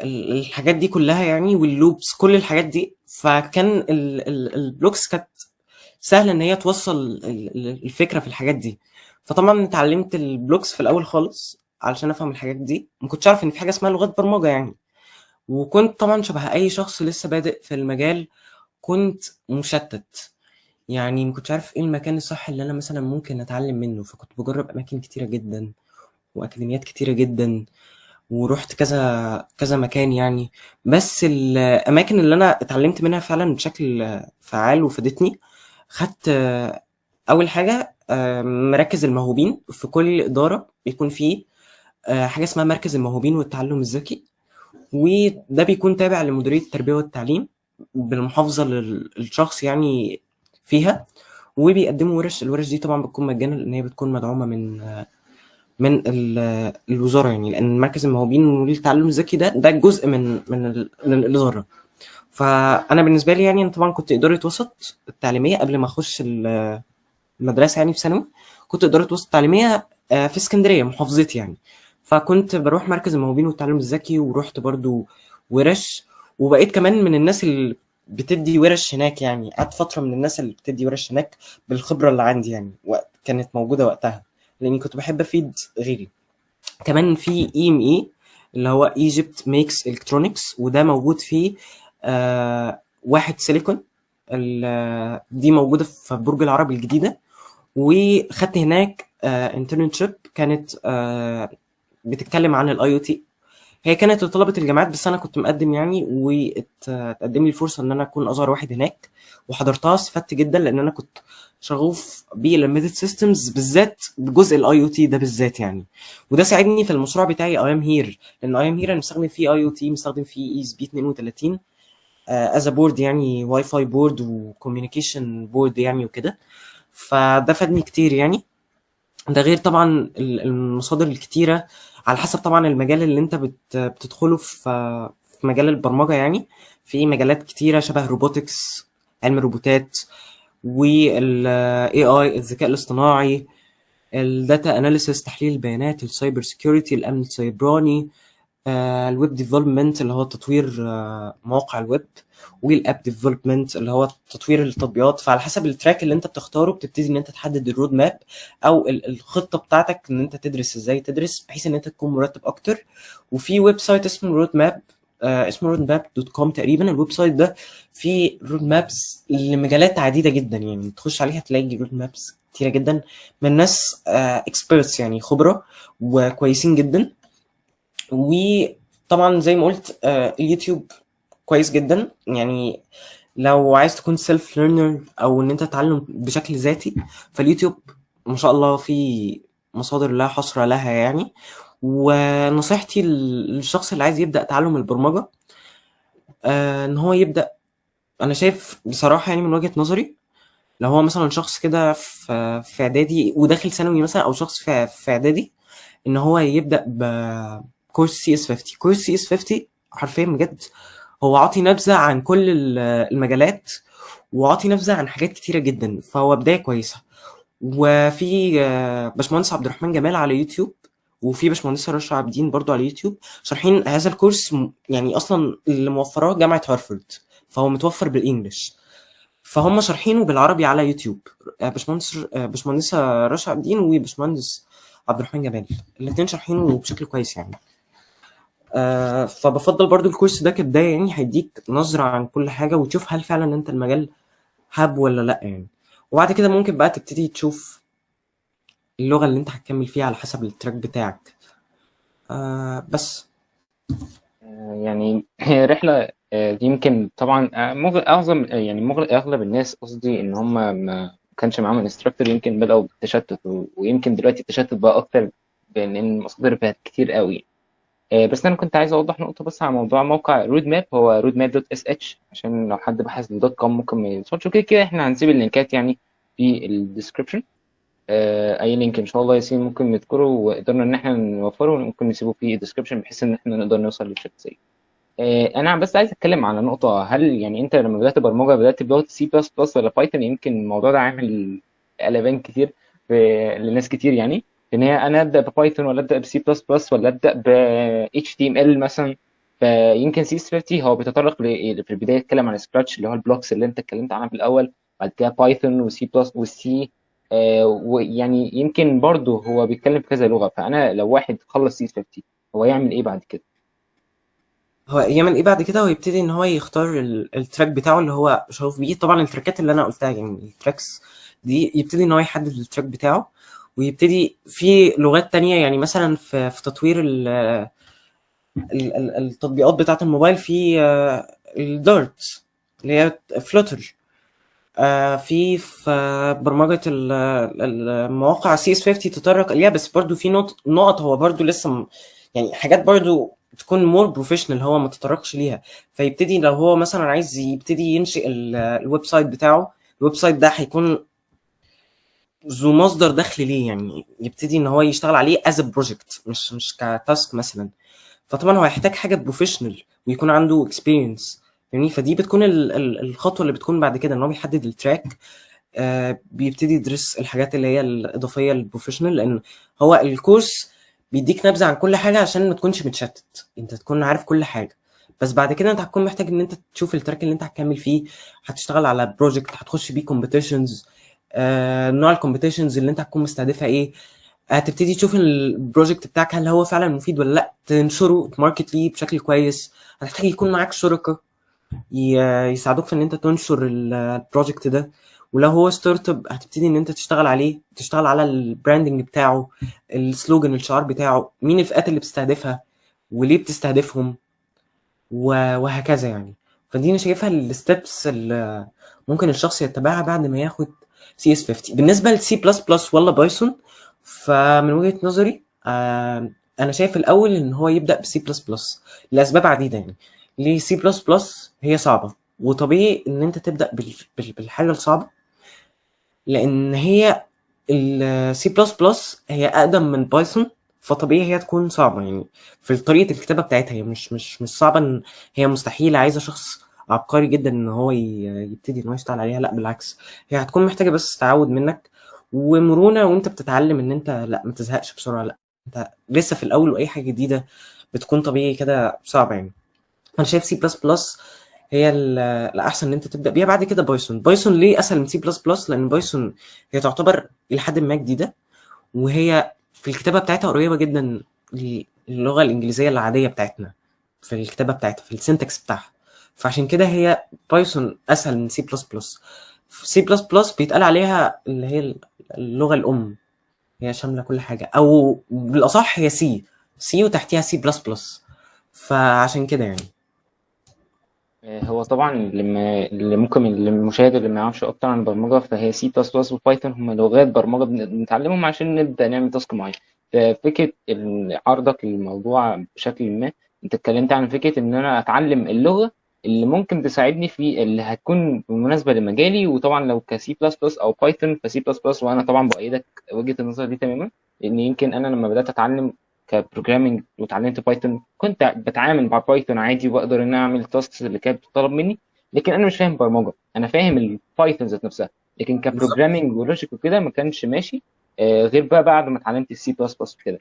الحاجات دي كلّها يعني والloops، كل الحاجات دي. فكان الblocks كانت سهل إن هي توصّل الفكرة في الحاجات دي. فطبعًا اتعلّمت الblocks في الأول خالص علشان أفهم الحاجات دي، ما كنتش أعرف إن في حاجة اسمها لغات برمجة يعني. وكنت طبعًا شبه أي شخص لسه بادئ في المجال، كنت مُشتّت، يعني ما كنتش عارف إيه المكان الصح اللي أنا مثلًا ممكن أتعلّم منّه. فكنت باجرّب أماكن كتيرة جدًا وأكاديميات كتيرة جدًا، ورُحت كذا مكان يعني. بس الأماكن اللي أنا اتعلّمت منها فعلًا بشكل فعّال وفادتني، خدت أول حاجة مراكز الموهوبين. في كل إدارة بيكون في حاجة اسمها مركز الموهوبين والتعلُّم الذكي، وده بيكون تابع لمديرية التربية والتعليم بالمحافظة الشخص يعني فيها. وبيقدّموا الورش دي طبعًا بتكون مجانًا، لإن هي بتكون مدعومة من من الوزاره يعني، لان مركز الموهوبين والتعلم الذكي ده جزء من الاداره. فانا بالنسبه لي يعني، انا طبعا كنت اداره وسط التعليميه قبل ما اخش المدرسه يعني في ثانوي. كنت اداره وسط تعليميه في اسكندريه محافظتي يعني. فكنت بروح مركز الموهوبين والتعلم الذكي، ورحت برضو ورش، وبقيت كمان من الناس اللي بتدي ورش هناك يعني. قعدت فتره من الناس اللي بتدي ورش هناك بالخبره اللي عندي يعني، وقت كانت موجوده وقتها، لاني كنت بحب افيد غيري. كمان في اي ام اي اللي هو ايجيبت ميكس الكترونكس، وده موجود فيه واحد سيليكون. دي موجوده في برج العرب الجديده. وخدت هناك انترنشيب كانت بتتكلم عن الاي او تي. هي كانت لطلبه الجامعات، بس انا كنت مقدم يعني، واتقدم لي الفرصه ان انا اكون اصغر واحد هناك، وحضرتها. استفدت جدا لان انا كنت شغوف بالامبيدد سيستمز بالذات، بجزء الاي او تي ده بالذات يعني. وده ساعدني في المشروع بتاعي اي ام هير، لان اي ام هير انا مستخدم فيه اي او تي، مستخدم فيه اي اس بي 32 از بورد يعني، واي فاي بورد وكوميونيكيشن بورد يعني وكده. فده فادني كتير يعني. ده غير طبعا المصادر الكتيرة، على حسب طبعا المجال اللي انت بتدخله في مجال البرمجة يعني. في مجالات كتيرة شبه روبوتكس، علم الروبوتات، وال AI الذكاء الاصطناعي، الداتا اناليسيس تحليل البيانات، السايبر سيكيورتي الامن السيبراني، الويب ديفلوبمنت اللي هو تطوير مواقع الويب، والاب ديفلوبمنت اللي هو تطوير التطبيقات. فعلى حسب التراك اللي انت بتختاره بتبتدي ان انت تحدد الرود ماب او الخطه بتاعتك، ان انت تدرس ازاي تدرس بحيث ان انت تكون مرتب اكتر. وفي ويب سايت اسمه رود ماب، اسمه رود ماب دوت كوم تقريبا. الويب سايت ده فيه رود مابس لمجالات عديده جدا يعني، تخش عليها تلاقي رود مابس كتيره جدا من ناس اكسبيرتس يعني، خبره وكويسين جدا. وطبعا زي ما قلت اليوتيوب كويس جدا يعني. لو عايز تكون سيلف ليرنر او ان انت تتعلم بشكل ذاتي، فاليوتيوب ما شاء الله في مصادر لا حصر لها يعني. ونصيحتي للشخص اللي عايز يبدأ تعلم البرمجة ان هو يبدأ. انا شايف بصراحة يعني من وجهة نظري، لو هو مثلا شخص كده في اعدادي وداخل ثانوي مثلا، او شخص في اعدادي، ان هو يبدا بكورس سي اس 50. كورس سي اس 50 حرفيا بجد هو عاطي نبذه عن كل المجالات، وعاطي نبذه عن حاجات كتيره جدا، فهو بدايه كويسه. وفي باشمهندس عبد الرحمن جمال على يوتيوب، وفي باشمهندسه رشا عابدين برضو على يوتيوب، شارحين هذا الكورس يعني اصلا اللي موفراه جامعه هارفارد، فهو متوفر بالانجلش. فهم شارحينه بالعربي على يوتيوب. باشمهندسة رشا عابدين وباشمهندس عبد الرحمن جمال، الاثنين شارحينه بشكل كويس يعني. فبفضل برضو الكورس ده كبداية يعني، هيديك نظرة عن كل حاجة، وتشوف هل فعلا انت المجال حاب ولا لا يعني. وبعد كده ممكن بقى تبتدي تشوف اللغة اللي انت هتكمل فيها على حسب التراك بتاعك. بس يعني هي رحلة دي يمكن طبعا أعظم يعني أغلب الناس قصدي إن هم ما كانش معاهم انستراكتور يمكن بدأوا بالتشتت ويمكن دلوقتي التشتت بقى أكتر بإن المصادر بقت كتير قوي. بس أنا كنت عايز أوضح نقطة بس على موضوع موقع رود ماب. هو رود ماب دوت اس اتش عشان لو حد بحث دوت كوم ممكن ما يوصلش. وكده كده إحنا هنسيب اللينكات يعني في الديسكربشن. اي لينك ان شاء الله ياسين ممكن نذكره وقدرنا ان احنا نوفره ممكن نسيبه في الديسكربشن بحيث ان احنا نقدر نوصل للشخصيه. انا بس عايز اتكلم على نقطه. هل يعني انت لما بدات برمجه بدات بلغه سي بلس بلس ولا بايثون؟ يمكن الموضوع ده عامل قلبان كتير في لناس كتير يعني، ان هي انا ابدا ببايثون ولا ابدا بسي بلس بلس ولا ابدا ب اتش تي ام ال مثلا. فيمكن سي اس 50 هو بيتطرق في البدايه يتكلم عن سكراتش اللي هو البلوكس اللي انت اتكلمت عنها في الاول، بعد كده بايثون وسي بلس والسي. ويعني يمكن برضه هو بيتكلم في كذا لغه. فانا لو واحد خلص سي اس 50 هو يعمل ايه بعد كده؟ هو يعمل ايه بعد كده؟ هو يبتدي ان هو يختار التراك بتاعه اللي هو شغوف بيه. طبعا التراكات اللي انا قلتها يعني، التراكس دي يبتدي ان هو يحدد التراك بتاعه، ويبتدي في لغات تانية يعني. مثلا في تطوير التطبيقات بتاعة الموبايل، في الدارت اللي هي فلوتر. في برمجة المواقع سي اس 50 تطرق ليها، بس برضو في نقط هو برضو لسه يعني حاجات برضو تكون مور بروفيشنال هو ما تطرقش ليها. فيبتدي لو هو مثلا عايز يبتدي ينشئ الويب سايت بتاعه، الويب سايت ده هيكون ذو مصدر دخل ليه، يعني يبتدي ان هو يشتغل عليه از بروجكت، مش كتاسك مثلا. فطبعا هو هيحتاج حاجه بروفيشنال ويكون عنده اكسبيرينس، يعني فدي بتكون الخطوه اللي بتكون بعد كده ان هو بيحدد التراك. بيبتدي يدرس الحاجات اللي هي الإضافية للبروفيشنال، لأن هو الكورس بيديك نبذة عن كل حاجة عشان ما تكونش متشتت، انت تكون عارف كل حاجة. بس بعد كده انت هتكون محتاج ان انت تشوف التراك اللي انت هتكمل فيه، هتشتغل على بروجكت، هتخش بيه كومبيتيشنز، نوع الكومبيتيشنز اللي انت هتكون مستهدفها ايه. هتبتدي تشوف البروجكت بتاعك هل هو فعلا مفيد ولا لا، تنشره تماركت ليه بشكل كويس. هتحتاج يكون معاك شركاء يساعدوك في ان انت تنشر البروجكت ده. ولو هو ستارت اب هتبتدي ان انت تشتغل عليه، تشتغل على البراندنج بتاعه، السلوجن، الشعار بتاعه، مين الفئات اللي بتستهدفها وليه بتستهدفهم، وهكذا يعني. فدي انا شايفها الستبس اللي ممكن الشخص يتبعها بعد ما ياخد سي اس 50. بالنسبه لسي بلس بلس ولا بايثون، فمن وجهه نظري انا شايف الاول ان هو يبدا بسي بلس بلس لاسباب عديده يعني. ليه سي بلس بلس هي صعبه، وطبيعي ان انت تبدا بالحاجه الصعبه، لان هي السي بلس بلس هي اقدم من بايثون، فطبيعي هي تكون صعبه يعني. في طريقه الكتابه بتاعتها هي مش صعبه ان هي مستحيله عايزه شخص عبقري جدا ان هو يبتدي ان هو يشتغل عليها. لا بالعكس، هي هتكون محتاجه بس تعود منك ومرونه، وانت بتتعلم ان انت لا ما تزهقش بسرعه. لا، انت لسه في الاول، واي حاجه جديده بتكون طبيعي كده صعبه يعني. انا شايف سي بلس بلس هي الاحسن ان انت تبدا بيها. بعد كده بايثون ليه اسهل من سي بلس بلس؟ لان بايثون هي تعتبر الى حد ما جديده، وهي في الكتابه بتاعتها قريبه جدا للغه الانجليزيه العاديه بتاعتنا، في الكتابه بتاعتها، في السنتكس بتاعها. فعشان كده هي بايثون اسهل من سي بلس بلس. سي بلس بلس بيتقال عليها اللي هي اللغه الام، هي شامله كل حاجه، او بالاصح هي سي وتحتيها سي بلس بلس. فعشان كده يعني. هو طبعا اللي ممكن المشاهد اللي ما يعرفش اكتر عن البرمجه، فهي سي بلس بلس وبايثون هم لغات برمجه بنتعلمهم عشان نبدا نعمل تاسك معين. ففكره عرضك للموضوع بشكل ما، انت اتكلمت عن فكره ان انا اتعلم اللغه اللي ممكن تساعدني في اللي هتكون مناسبه لمجالي. وطبعا لو كسي بلس بلس او بايثون، فسي بلس بلس، وانا طبعا بايدك وجهه النظر دي تماما. لان يمكن انا لما بدات اتعلم كبروجرامنج واتعلمت بايثون، كنت بتعامل مع بايثون عادي وبقدر ان انا اعمل التاسكس اللي كانت بتطلب مني. لكن انا مش فاهم برمجه، انا فاهم البايثون ذات نفسها، لكن بالظبط. كبروجرامنج ولوجيك وكده ما كانش ماشي. غير بقى بعد ما اتعلمت السي بلس بلس وكده.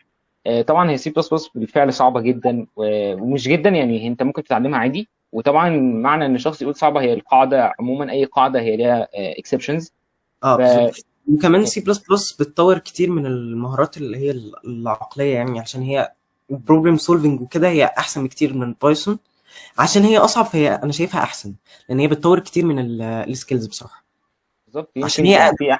طبعا هي سي بلس بلس بالفعل صعبه جدا، ومش جدا يعني، انت ممكن تتعلمها عادي. وطبعا معنى ان شخص يقول صعبه، هي القاعده عموما اي قاعده هي ليها اكسبشنز. اه بالظبط. وكمان سي بلس بلس بتطور كتير من المهارات اللي هي العقليه، يعني عشان هي بروبلم سولفنج وكده، هي احسن بكتير من بايثون. عشان هي اصعب، فهي انا شايفها احسن، لان هي بتطور كتير من السكيلز بصراحه، بالظبط. عشان يمكن هي كان اقدم.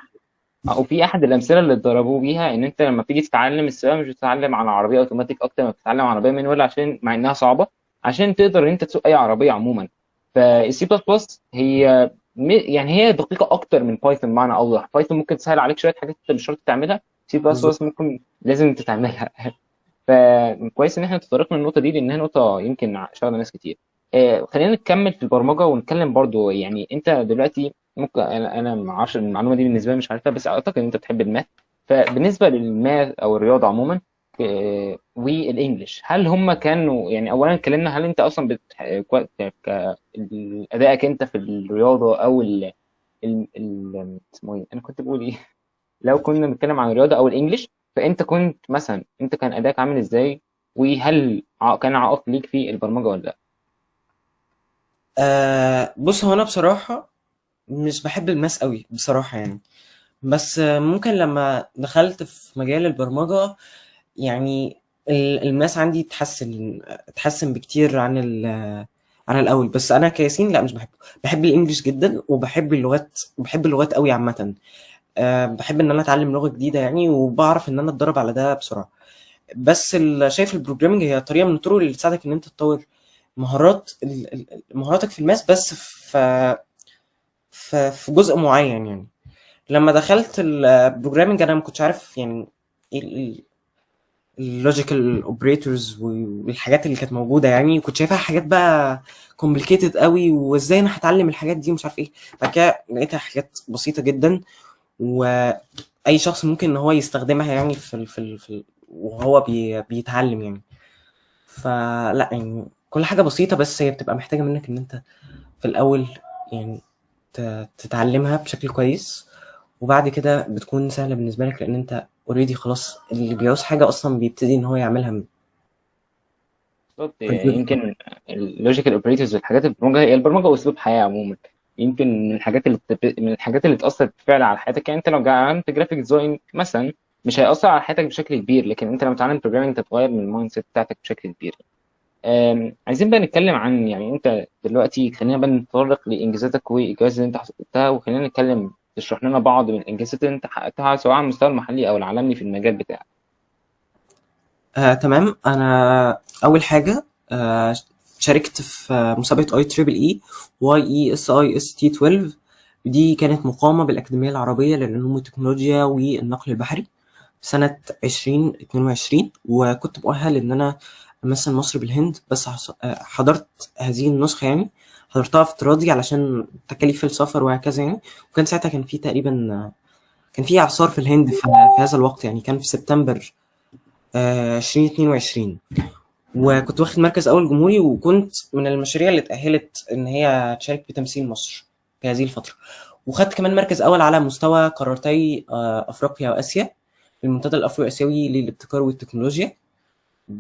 في وفي احد الامثله اللي اتدربوه بيها ان انت لما بتيجي تتعلم السواقه مش بتتعلم على عربيه اوتوماتيك اكتر ما بتتعلم على عربيه مانوال، عشان مع انها صعبه عشان تقدر ان انت تسوق اي عربيه عموما. فالسي بلس بلس هي يعني هي دقيقه اكتر من بايثون. بمعنى اوضح، بايثون ممكن تسهل عليك شويه حاجات انت مش شرط تعملها، سي بلس بالظبط. بلس ممكن لازم تتعملها. فكويس ان احنا تطرقنا النقطه دي لانها نقطه يمكن شغله ناس كتير. خلينا نكمل في البرمجه ونتكلم برضو. يعني انت دلوقتي ممكن، انا ما اعرفش المعلومه دي بالنسبه لي مش عارفها، بس اعتقد ان انت بتحب الماث. فبالنسبه للماث او الرياضه عموما والانجليش، هل هم كانوا يعني، اولا اتكلمنا هل انت اصلا ادائك انت في الرياضه او اسمه ايه، انا كنت بقول ايه، لو كنا بنتكلم عن الرياضه او الانجليش، فانت كنت مثلا انت كان ادائك عامل ازاي؟ وهل كان عائق ليك في البرمجه ولا لا؟ بص، هو انا بصراحه مش بحب الماس قوي بصراحه يعني. بس ممكن لما دخلت في مجال البرمجه، يعني الماس عندي اتحسن بكتير عن الاول. بس انا كياسين لا، مش بحبه. بحب الانجليش جدا، وبحب اللغات، بحب اللغات قوي عامه. بحب ان انا اتعلم لغه جديده يعني، وبعرف ان انا اتدرب على ده بسرعه. بس شايف البروجرامنج هي طريقه من الطرق اللي تساعدك ان انت تطور مهاراتك في الماس، بس في جزء معين يعني. لما دخلت البروجرامنج انا ما كنتش عارف يعني ايه اللوجيكال اوبريتورز والحاجات اللي كانت موجوده، يعني كنت شايفها حاجات بقى كومبليكيتد قوي، وازاي انا هتعلم الحاجات دي ومش عارف ايه. بعد كده لقيتها حاجات بسيطه جدا، و... اي شخص ممكن ان هو يستخدمها يعني وهو بيتعلم يعني. فلا يعني كل حاجه بسيطه، بس هي بتبقى محتاجه منك ان انت في الاول يعني تتعلمها بشكل كويس، وبعد كده بتكون سهله بالنسبه لك، لان انت اوريدي خلاص اللي بيعوز حاجه اصلا بيبتدي ان هو يعملها بالظبط. في الجزء. يمكن اللوجيكال اوبريتورز والحاجات البرمجه، هي البرمجه اسلوب حياه عموما. يمكن من الحاجات اللي تاثر بالفعل على حياتك. يعني انت لو عملت جرافيك ديزاين مثلا مش هيأثر على حياتك بشكل كبير، لكن انت لما تتعلم بروجرامنج انت تغير من المايند سيت بتاعتك بشكل كبير. عايزين بقى نتكلم عن، يعني انت دلوقتي خلينا بقى نتطرق لانجازاتك والجوائز اللي انت حققتها، وخلينا نتكلم تشرح لنا بعض من الانجازات اللي انت حققتها سواء على المستوى المحلي او العالمي في المجال بتاعك. تمام. انا اول حاجه شاركت في مسابقه اي تريبل اي واي اي اس اي اس تي 12. دي كانت مقامه بالاكاديميه العربيه للعلوم والتكنولوجيا والنقل البحري في سنه 2022، وكنت مؤهل ان انا امثل مصر بالهند. بس حضرت هذه النسخه يعني، حضرتها افتراضي علشان تكاليف السفر وهكذا يعني. وكان ساعتها كان في تقريبا كان في اعصار في الهند في هذا الوقت يعني، كان في سبتمبر 2022. وكنت واخد مركز اول جمهوري، وكنت من المشاريع اللي اتأهلت ان هي تشارك بتمثيل مصر في هذه الفترة. وخدت كمان مركز اول على مستوى قارتي افريقيا واسيا، المنتدى الافرو اسيوي للابتكار والتكنولوجيا.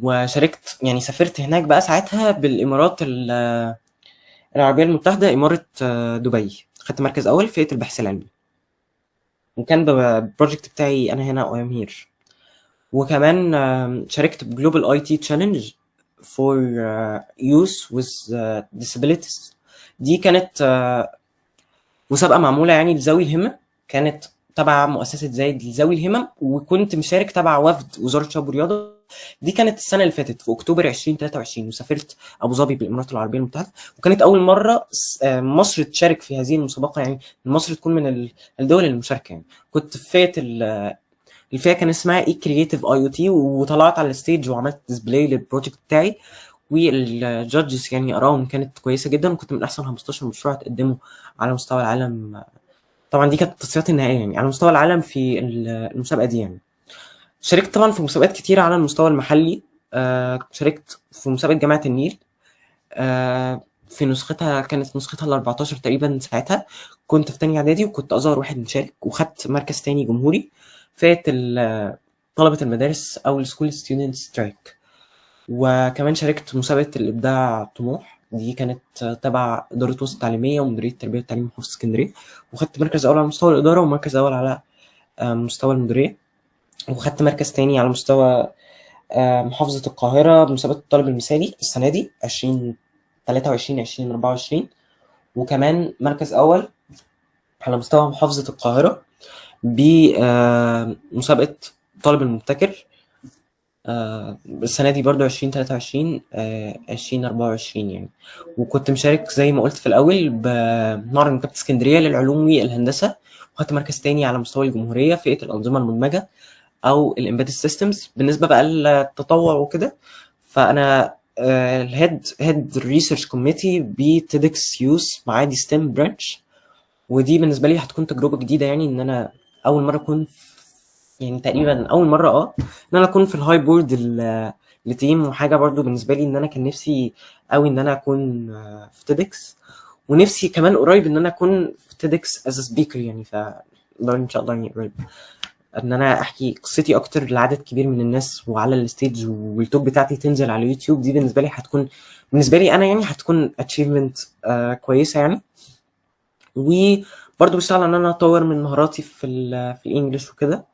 وشاركت يعني سافرت هناك بقى ساعتها بالامارات العربية المتحدة، امارة دبي. خدت مركز اول في فئة البحث العلمي، وكان بروجكت بتاعي انا هنا ايام هير. وكمان شاركت بجلوبال اي تي تشالنج فور يوث with disabilities. دي كانت مسابقة معمولة يعني لذوي الهمم، كانت تبع مؤسسة زايد لذوي الهمم، وكنت مشارك تبع وفد وزارة الشباب والرياضة. دي كانت السنة اللي فاتت في أكتوبر 2023، وسافرت أبو ظبي بالإمارات العربية المتحدة. وكانت أول مرة مصر تشارك في هذه المسابقة يعني، مصر تكون من الدول المشاركة يعني. كنت في فئة الفئه كان اسمها اي كرييتيف اي او تي، وطلعت على الستيج وعملت ديسبلاي للبروجكت بتاعي. والجادجز يعني ارائهم كانت كويسه جدا، وكنت من احسن 15 مشروع اتقدموا على مستوى العالم. طبعا دي كانت التصفيات النهائيه يعني على مستوى العالم في المسابقه دي يعني. شاركت طبعا في مسابقات كتيره على المستوى المحلي. شاركت في مسابقه جامعه النيل، في نسختها كانت نسختها ال 14 تقريبا ساعتها. كنت في تانية اعدادي، وكنت اصغر واحد مشارك، وخدت مركز تاني جمهوري فئة طلبة المدارس او السكول ستودنت سترايك. وكمان شاركت مسابقة الابداع طموح، دي كانت تبع إدارة وسط التعليمية ومديرية التربية والتعليم محافظة اسكندرية. وخدت مركز أول على مستوى الإدارة، ومركز أول على مستوى المديرية. وخدت مركز تاني على مستوى محافظة القاهرة بمسابقة الطالب المثالي السنة دي 2023 2024. وكمان مركز أول على مستوى محافظة القاهرة بمسابقة الطالب المبتكر السنة دي برضو 2023 2024 يعني. وكنت مشارك زي ما قلت في الأول بمعرض مكتبة اسكندرية للعلوم والهندسة. وخدت مركز تاني على مستوى الجمهورية فئة الأنظمة المدمجة أو الإمبيدد سيستمز. بالنسبة بقى للتطوع وكده، فأنا هيد ريسيرش كوميتي بتيدكس يوث معادي ستيم برانش. ودي بالنسبه لي هتكون تجربه جديده يعني، ان انا اول مره اكون يعني تقريبا اول مره ان انا اكون في الهاي بورد لتيم. وحاجه برضو بالنسبه لي ان انا كان نفسي قوي ان انا اكون في تيدكس، ونفسي كمان قريب ان انا اكون في تيدكس از سبيكر يعني. لو ان شاء الله يعني قريب ان انا احكي قصتي اكتر لعدد كبير من الناس وعلى الستيج، والتوب بتاعتي تنزل على اليوتيوب. دي بالنسبه لي هتكون، بالنسبه لي انا يعني هتكون اتشيفمنت كويسه يعني. وبرضه بشتغل ان انا اطور من مهاراتي في الانجليش وكده.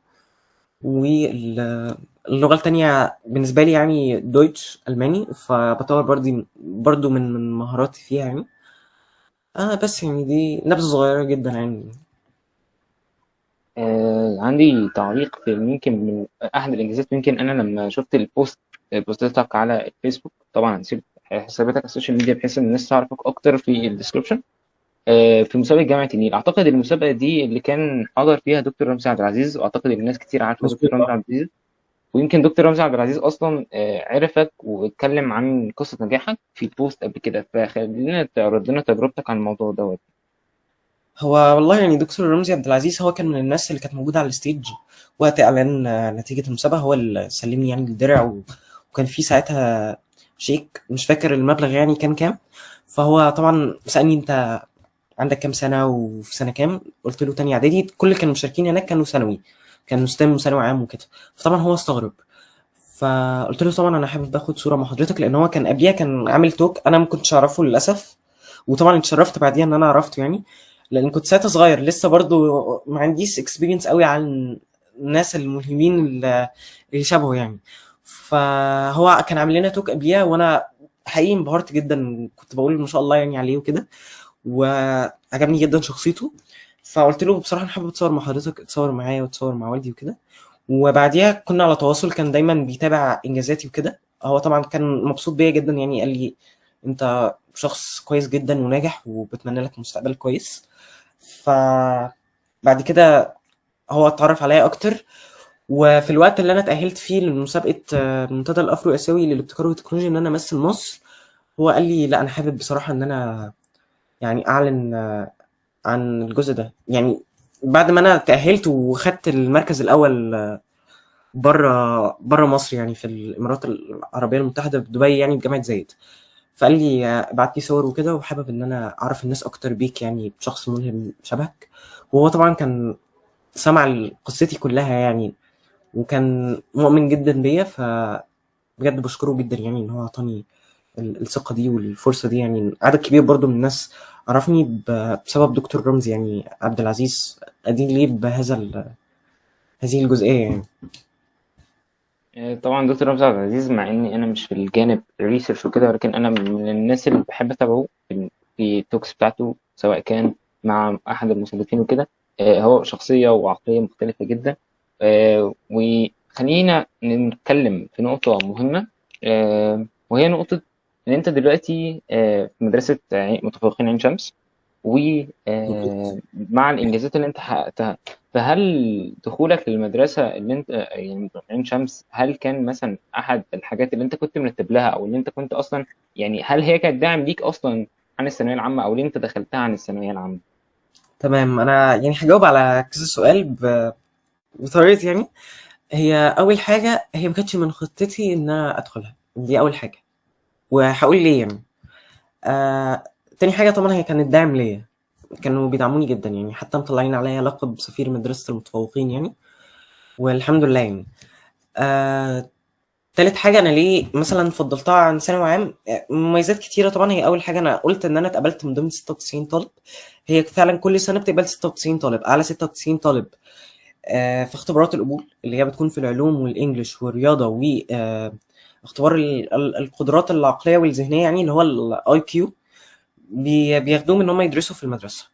واللغه التانية بالنسبه لي يعني دويتش الماني، فبطور برضه من مهاراتي فيها يعني. بس يعني دي نبذه صغيره جدا يعني. عندي تعليق في يمكن من احد الانجازات. يمكن انا لما شفت البوست بتاعك على الفيسبوك، طبعا هنسيب حساباتك على السوشيال ميديا بحيث ان الناس تعرفك اكتر في الديسكربشن. في مسابقه جامعه النيل، اعتقد المسابقه دي اللي كان حضر فيها دكتور رمزي عبد العزيز، واعتقد ان الناس كتير عارفه مظبوط دكتور رمزي عبد العزيز. ويمكن دكتور رمزي عبد العزيز اصلا عرفك واتكلم عن قصه نجاحك في البوست قبل كده، فخلينا تعرض لنا تجربتك عن الموضوع دوت. هو والله يعني دكتور رمزي عبد العزيز هو كان من الناس اللي كانت موجودة على الستيج وقت إعلان نتيجة المسابقة، هو اللي سلمني يعني الدرع وكان في ساعتها شيك مش فاكر المبلغ يعني كان كام. فهو طبعا سألني انت عندك كام سنة وفي سنة كام، قلت له تانية إعدادي. كل اللي كانوا مشاركين هناك كانوا ثانوي، كانوا ستيم وثانوي عام وكده. فطبعا هو استغرب، فقلت له طبعا انا حابب اخد صورة مع حضرتك، لان هو كان قبليها كان عامل توك انا ما كنتش اعرفه للاسف. وطبعا اتشرفت بعديها ان انا عرفته يعني، لان كنت ساعتها صغير لسه برضو ما عنديش اكسبيرينس قوي عن الناس الملهمين اللي شبهه يعني. فهو كان عامل لنا توك قبليها، وانا حقيقي انبهرت جدا، كنت بقول ما شاء الله يعني عليه وكده، وعجبني جدا شخصيته. فقلت له بصراحة انا حابب اتصور مع حضرتك، اتصور معايا وتصور مع والدي وكده. وبعديها كنا على تواصل، كان دايما بيتابع انجازاتي وكده. هو طبعا كان مبسوط بيا جدا يعني، قال لي انت شخص كويس جدا وناجح وبتمنى لك مستقبل كويس. فبعد كده هو اتعرف عليا اكتر. وفي الوقت اللي انا اتأهلت فيه لمسابقة منتدى الافرو اسيوي للابتكار والتكنولوجيا ان انا امثل مصر، هو قال لي لا انا حابب بصراحة ان انا يعني اعلن عن الجزء ده يعني. بعد ما انا تأهلت وخدت المركز الاول بره مصر يعني، في الامارات العربيه المتحده في دبي يعني، في جامعه زايد. فقال لي ابعت لي صور وكده، وحابب ان انا اعرف الناس اكتر بيك يعني، بشخص ملهم شبهك. وهو طبعا كان سمع قصتي كلها يعني، وكان مؤمن جدا بيا. فبجد بشكره جدا يعني ان هو اعطاني الثقه دي والفرصه دي يعني. عدد كبير برضو من الناس عرفني بسبب دكتور رمزي يعني عبد العزيز، ادين ليه هذه الجزئيه يعني. طبعا دكتور رمزي عبد العزيز، مع اني انا مش في الجانب الريسيرش وكده، ولكن انا من الناس اللي بحب اتابعه في التوكس بتاعته، سواء كان مع احد المستضيفين وكده. هو شخصيه وعقليه مختلفه جدا. وخلينا نتكلم في نقطه مهمه، وهي نقطه ان انت دلوقتي في مدرسه متفوقين عين شمس، ومع الانجازات اللي انت حققتها. فهل دخولك للمدرسة اللي انت يعني عين شمس، هل كان مثلا احد الحاجات اللي انت كنت مرتب لها، او اللي انت كنت اصلا يعني، هل هي كانت داعم ليك اصلا عن الثانوية العامة، او ليه انت دخلتها عن الثانوية العامة؟ تمام، انا يعني هجاوب على كذا سؤال بطريقتي يعني. هي اول حاجه، هي ما كانتش من خطتي ان انا ادخلها، دي اول حاجه، وهقول ليه يعني. آه... تاني حاجه طبعا هي كانت داعم ليا، كانوا بيدعموني جدا يعني، حتى مطلعين عليا لقب سفير مدرسه المتفوقين يعني، والحمد لله يعني. آه... تالت حاجه انا ليه مثلا فضلتها عن ثانوي عام، مميزات كتيره طبعا. هي اول حاجه انا قلت ان انا اتقبلت من ضمن 96 طالب. هي فعلا كل سنه بتقبل 96 طالب، اعلى 96 طالب في اختبارات القبول اللي هي بتكون في العلوم والانجليش والرياضه، و اختبار القدرات العقليه والذهنيه يعني، اللي هو الاي كيو. بياخدوهم ان هم يدرسوا في المدرسه.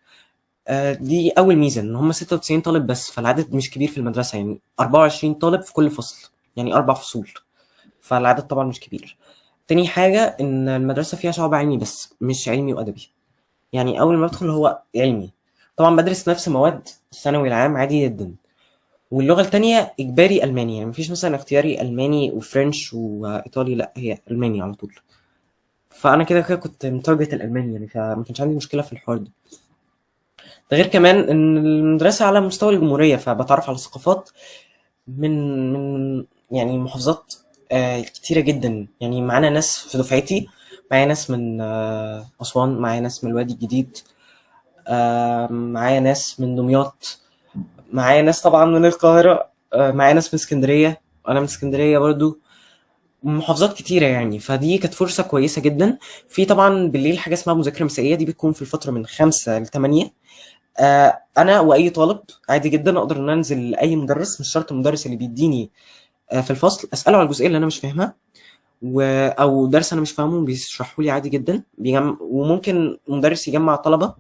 دي اول ميزه، ان هم 96 طالب بس، فالعدد مش كبير في المدرسه يعني، 24 طالب في كل فصل يعني 4 فصول، فالعدد طبعا مش كبير. تاني حاجه ان المدرسه فيها شعب علمي بس مش علمي وادبي، يعني اول ما بدخل هو علمي. طبعا بدرس نفس مواد الثانوي العام عادي جدا. واللغة التانية إجباري ألماني، يعني مفيش مثلا اختياري ألماني وفرنش وإيطالي، لأ هي ألماني على طول. فأنا كده كده كنت متارجت الألماني يعني، فما كانش عندي مشكلة في الحوار ده. ده غير كمان إن المدرسة على مستوى الجمهورية، فبتعرف على ثقافات من يعني محافظات كتيرة جدا يعني. معانا ناس في دفعتي، معايا ناس من أسوان، معايا ناس من الوادي الجديد، معايا ناس من دمياط، معايا ناس طبعا من القاهرة، معايا ناس من اسكندرية، أنا من اسكندرية برضو، محافظات كتيرة يعني. فدي كانت فرصة كويسة جدا. في طبعا بالليل حاجة اسمها مذاكرة مسائية، دي بتكون في الفترة من 5 ل8. أنا وأي طالب عادي جدا أقدر إن أنزل لأي مدرس، مش شرط المدرس اللي بيديني في الفصل، أسأله على الجزئية اللي أنا مش فاهمها، أو درس أنا مش فاهمه بيشرحوا لي عادي جدا. وممكن مدرس يجمع طلبة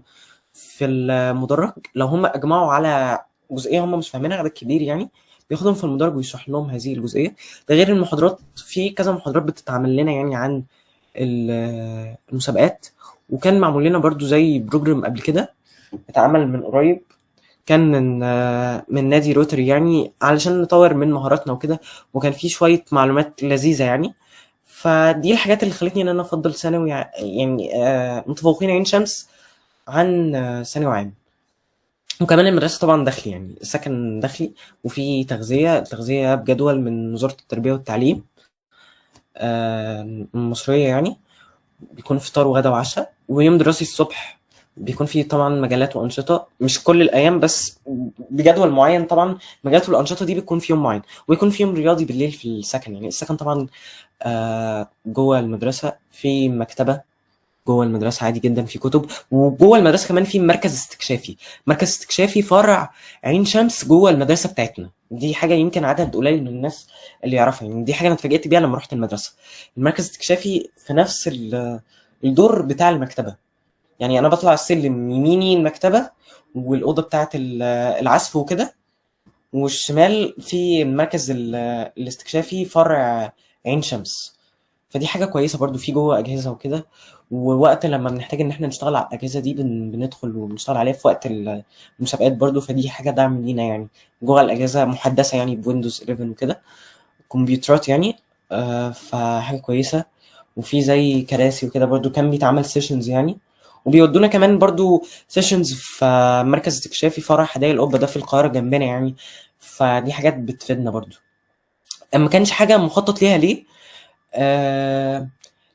في المدرج، لو هم اجمعوا على جزئيه هم مش فاهمينها، عدد كبير يعني، بياخدهم في المدرج ويشرح لهم هذه الجزئيه. ده غير المحاضرات، في كذا محاضرات بتتعمل لنا يعني عن المسابقات. وكان معمول لنا برضو زي بروجرام قبل كده، اتعمل من قريب، كان من نادي روتري يعني، علشان نطور من مهاراتنا وكده. وكان في شويه معلومات لذيذه يعني. فدي الحاجات اللي خلتني ان انا افضل ثانوي يعني متفوقين عين شمس عن ثانوي عام. وكمان المدرسة طبعا داخلي، يعني السكن داخلي، وفي التغذية بجدول من وزارة التربية والتعليم المصرية يعني. بيكون فطار وغدا وعشاء، ويوم دراسي الصبح بيكون فيه طبعا مجالات وأنشطة، مش كل الأيام بس بجدول معين طبعا. المجالات والأنشطة دي بتكون في يوم معين، ويكون في يوم رياضي بالليل في السكن. يعني السكن طبعا جوه المدرسة في مكتبة، جوه المدرسة عادي جدا في كتب، وجوه المدرسة كمان في مركز استكشافي. مركز استكشافي فرع عين شمس جوه المدرسة بتاعتنا. دي حاجة يمكن عدد قليل من الناس اللي يعرفها، يعني دي حاجة أنا اتفاجئت بيها لما رحت المدرسة. المركز الاستكشافي في نفس الدور بتاع المكتبة. يعني أنا بطلع السلم يميني المكتبة والأوضة بتاعت العزف وكده، والشمال في مركز الاستكشافي فرع عين شمس. فدي حاجة كويسة برضو في جوه أجهزة وكده. ووقت لما بنحتاج إن إحنا نشتغل على الأجهزة دي بندخل وبنشتغل عليها في وقت المسابقات برضو. فدي حاجة دعم لينا يعني. جوه الأجهزة محدثة يعني بويندوز 11 وكده، كمبيوترات يعني. فحاجة كويسة. وفي زي كراسي وكده برضو كان بيتعمل سيشنز يعني. وبيودونا كمان برضو سيشنز في مركز استكشافي فرع حدائق القبة ده في القاهرة جنبنا يعني. فدي حاجات بتفيدنا برضو. ما كانش حاجة مخطط ليها ليه؟ آه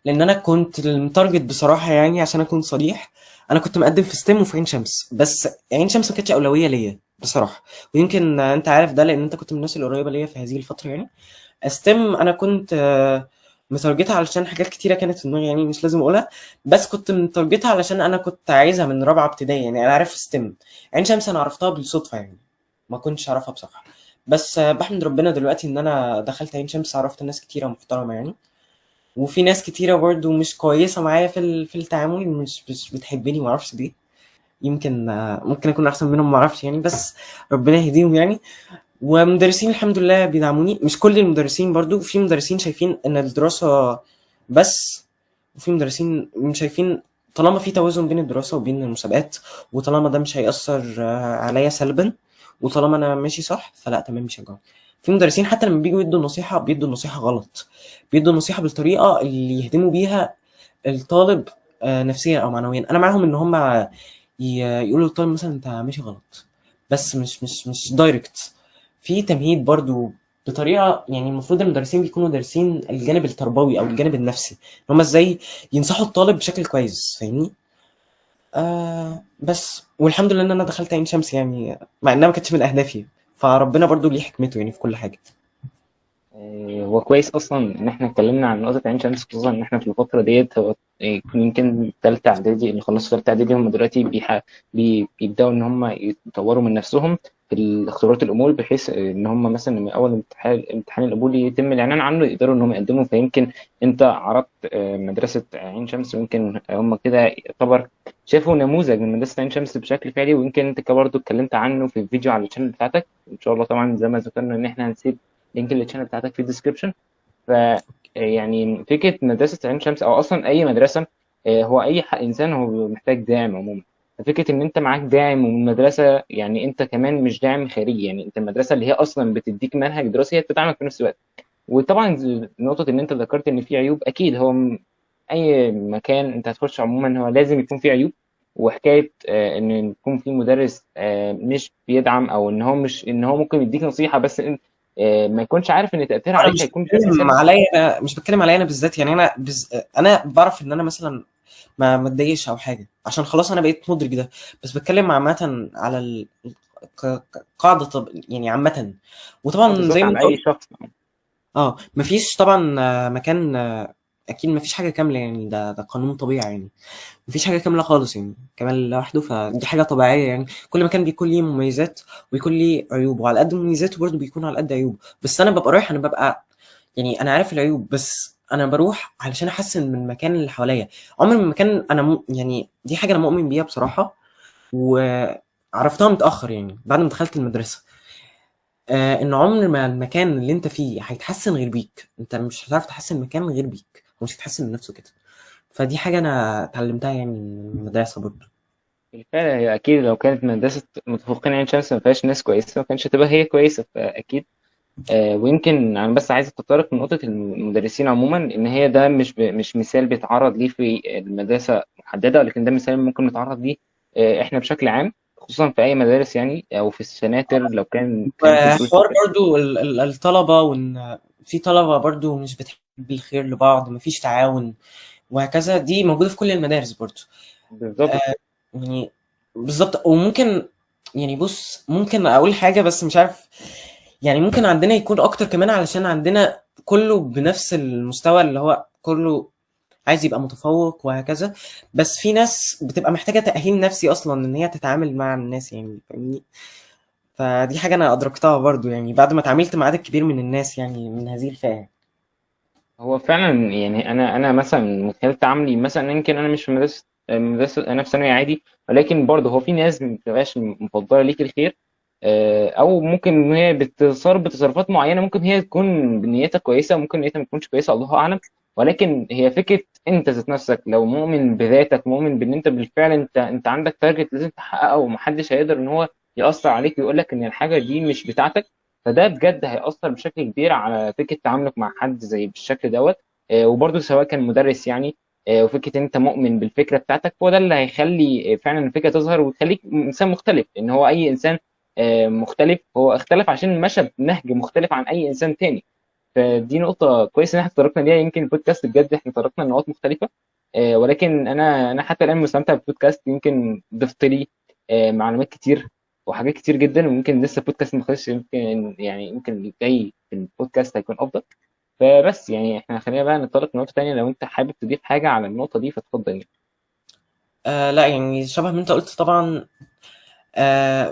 لان انا كنت المتارجت بصراحه، يعني عشان اكون صريح، انا كنت مقدم في ستيم وفي عين شمس، بس عين شمس ما كانتش اولويه ليا بصراحه. ويمكن انت عارف ده لان انت كنت من الناس القريبه ليا في هذه الفتره يعني. ستيم انا كنت متارجتها علشان حاجات كتيره كانت في دماغي، يعني مش لازم اقولها. بس كنت متارجتها علشان انا كنت عايزها من رابعه ابتدائي، يعني انا عارف ستيم. عين شمس انا عرفتها بالصدفه يعني، ما كنتش اعرفها بصراحه. بس بحمد ربنا دلوقتي ان انا دخلت عين شمس، عرفت ناس كتيره محترمه يعني. وفي ناس كتيرة برضو مش كويسة معايا في التعامل، مش بتحبني، معرفش ليه. يمكن ممكن أكون أحسن منهم، معرفش يعني، بس ربنا يهديهم يعني. ومدرسين الحمد لله بيدعموني، مش كل المدرسين برضو، في مدرسين شايفين إن الدراسة بس، وفي مدرسين مش شايفين طالما في توازن بين الدراسة وبين المسابقات، وطالما ده مش هيأثر عليا سلبا، وطالما أنا ماشي صح فلا تمام بيشجعوني. في مدرسين حتى لما بيجوا يدوا النصيحة بيدوا النصيحة غلط، بيدوا النصيحة بالطريقة اللي يهدموا بيها الطالب نفسيا أو معنويا. أنا معاهم إن هم يقولوا للطالب مثلا أنت ماشي غلط، بس مش دايركت، في تمهيد برضو بطريقه. يعني المفروض المدرسين بيكونوا دارسين الجانب التربوي او الجانب النفسي، ان هم ازاي ينصحوا الطالب بشكل كويس، فاهمني. بس والحمد لله ان انا دخلت عين شمس يعني، مع انها ما كانتش من اهدافي. فربنا برضو ليه حكمته يعني في كل حاجه. هو كويس اصلا ان احنا اتكلمنا عن نقطه عين شمس، خصوصا ان احنا في الفتره ديت هو يمكن ثالثه اعدادي اللي خلصوا ثالثه اعدادي هم دلوقتي بيبداوا ان هم يطوروا من نفسهم في الاختبارات القبول، بحيث ان هم مثلا من اول امتحان القبول يتم الاعلان عنه يقدروا ان هم يقدموا. فيمكن انت عرضت مدرسه عين شمس، ويمكن هم كده يعتبر شافوا نموذج من مدرسه عين شمس بشكل فعلي، ويمكن انت برضه اتكلمت عنه في الفيديو على الشانل بتاعتك. ان شاء الله طبعا زي ما ذكرنا ان احنا هنسيب لينك الشانل بتاعتك في الديسكربشن. ف يعني فكره مدرسه عين شمس او اصلا اي مدرسه، هو اي انسان هو محتاج داعم عموما. ففكره ان انت معاك داعم ومن مدرسه، يعني انت كمان مش داعم خارجي، يعني انت المدرسه اللي هي اصلا بتديك منهج دراسي هي بتدعمك في نفس الوقت. وطبعا نقطه ان انت ذكرت ان في عيوب، اكيد هو اي مكان انت هتخش عموما هو لازم يكون فيه عيوب. وحكايه ان يكون في مدرس مش بيدعم، او ان هو مش ان هو ممكن يديك نصيحه بس ما يكونش عارف ان تاثيرها انا عليك هيكون بشكل بتكلم سلبي. عليا مش بتكلم عليا انا بالذات يعني. انا بعرف ان انا مثلا ما اتضايقش او حاجه عشان خلاص انا بقيت مدرك ده. بس بتكلم عامه على قاعده، طب يعني عامه. اه وطبعا بالظبط، زي ما عن انت اي قلت، شخص. مفيش طبعا مكان اكيد مفيش حاجه كامله يعني، ده قانون طبيعي يعني. مفيش حاجه كامله خالص يعني كمال لوحده، فدي حاجه طبيعيه يعني. كل مكان بيكون ليه مميزات ويكون ليه عيوب، وعلى قد مميزاته برضه بيكون على قد عيوبه. بس انا ببقى رايح، انا ببقى يعني انا عارف العيوب، بس انا بروح علشان احسن من المكان اللي حواليا. عمر ما المكان انا يعني دي حاجه انا مؤمن بيها بصراحه، وعرفتها متاخر يعني بعد ما دخلت المدرسه. ان عمر ما المكان اللي انت فيه هيتحسن غير بيك. انت مش هتعرف تحسن مكان غير بيك، ومش هتحسن من نفسه كده. فدي حاجه انا اتعلمتها يعني من المدرسه برضه. بالفعل هي اكيد لو كانت مدرسه متفوقين عين شمس ما فيهاش ناس كويسه ما كانش هتبقى هي كويسه، فاكيد. ويمكن انا بس عايز اتطرق من نقطه المدرسين عموما، ان هي ده مش مثال بيتعرض ليه في المدرسه محدده، ولكن ده مثال ممكن نتعرض ليه احنا بشكل عام. خصوصا في اي مدارس يعني او في السناتر لو كان في دروس وحوار وكده. برضو الطلبة، وإن في طلبة برضو مش بتحب الخير لبعض، مفيش تعاون وهكذا، دي موجودة في كل المدارس برضو. بالظبط. يعني بالظبط. وممكن يعني بص، ممكن أقول حاجة بس مش عارف، يعني ممكن عندنا يكون أكتر كمان علشان عندنا كله بنفس المستوى، اللي هو كله عايز يبقى متفوق وهكذا. بس في ناس بتبقى محتاجة تأهيل نفسي أصلا إن هي تتعامل مع الناس، يعني فاهمني. فدي حاجة أنا أدركتها برضو، يعني بعد ما اتعاملت مع عدد كبير من الناس يعني من هذه الفئة. هو فعلا يعني انا مثلا من خلال تعاملي مثلا، يمكن انا مش في مدرسه، انا في ثانوي عادي، ولكن برضه هو في ناس ما بتبقاش مفضله ليك الخير، او ممكن ان هي بتتصرف بتصرفات معينه، ممكن هي تكون بنيتها كويسه، ممكن نيتها ما تكونش كويسه، الله اعلم. ولكن هي فكره انت ذات نفسك لو مؤمن بذاتك، مؤمن بان انت بالفعل انت عندك تارجت لازم تحققه، ومحدش هيقدر ان هو يأثر عليك ويقول لك ان الحاجه دي مش بتاعتك. فده بجد هيأثر بشكل كبير على فكره تعاملك مع حد زي بالشكل دوت. وبرضه سواء كان مدرس يعني، وفكره ان انت مؤمن بالفكره بتاعتك، هو ده اللي هيخلي فعلا الفكره تظهر وتخليك انسان مختلف، ان هو اي انسان مختلف، هو اختلف عشان مشى بنهج مختلف عن اي انسان تاني. فدي نقطه كويسه ان احنا تطرقنا ليها، يمكن البودكاست بجد احنا تطرقنا لنقاط مختلفه. ولكن انا حتى الان مستمتع بالبودكاست، يمكن ضفت لي معلومات كتير وحاجات كتير جدا، وممكن لسه البودكاست ما خلصش، يمكن يعني يمكن اللي جاي في البودكاست هيكون افضل. فبس يعني احنا خلينا بقى نتطرق لنقطة تانية، لو انت حابب تضيف حاجة على النقطة دي فتفضل يعني. لا يعني شبه ما انت قلت طبعا.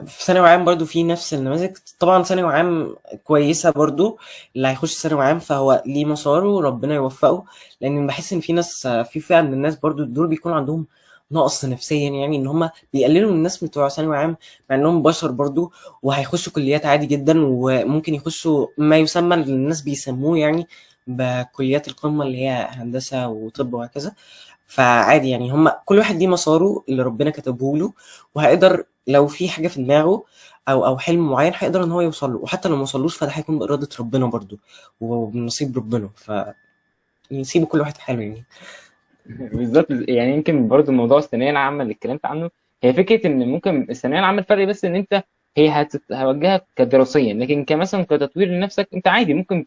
في ثانوي عام برضو في نفس النماذج، طبعا ثانوي عام كويسة برضو. اللي هيخش ثانوي عام فهو ليه مساره، ربنا يوفقه. لان بحس ان في ناس، في فئة من الناس برضو دول بيكون عندهم نقص نفسيا، يعني ان هم بيقللوا من الناس بتوع ثانوي عام، مع انهم بشر برضو، وهيخشوا كليات عادي جدا، وممكن يخشوا ما يسمى الناس بيسموه يعني بكليات القمة، اللي هي هندسة وطب وهكذا. فعادي يعني، هم كل واحد ليه مساره اللي ربنا كتبه له، وهيقدر لو في حاجة في دماغه او حلم معين هيقدر ان هو يوصل له، وحتى لو ما وصلوش فده هيكون بإرادة ربنا برضو وبنصيب ربنا. يسيبوا كل واحد في حاله يعني. بالظبط. يعني يمكن برضو موضوع الثانوية العامة اللي اتكلمت عنه، هي فكرة ان ممكن الثانوية العامة الفرق بس ان انت هي هوجهك كدراسيا، لكن كمثلا كتطوير لنفسك انت عادي ممكن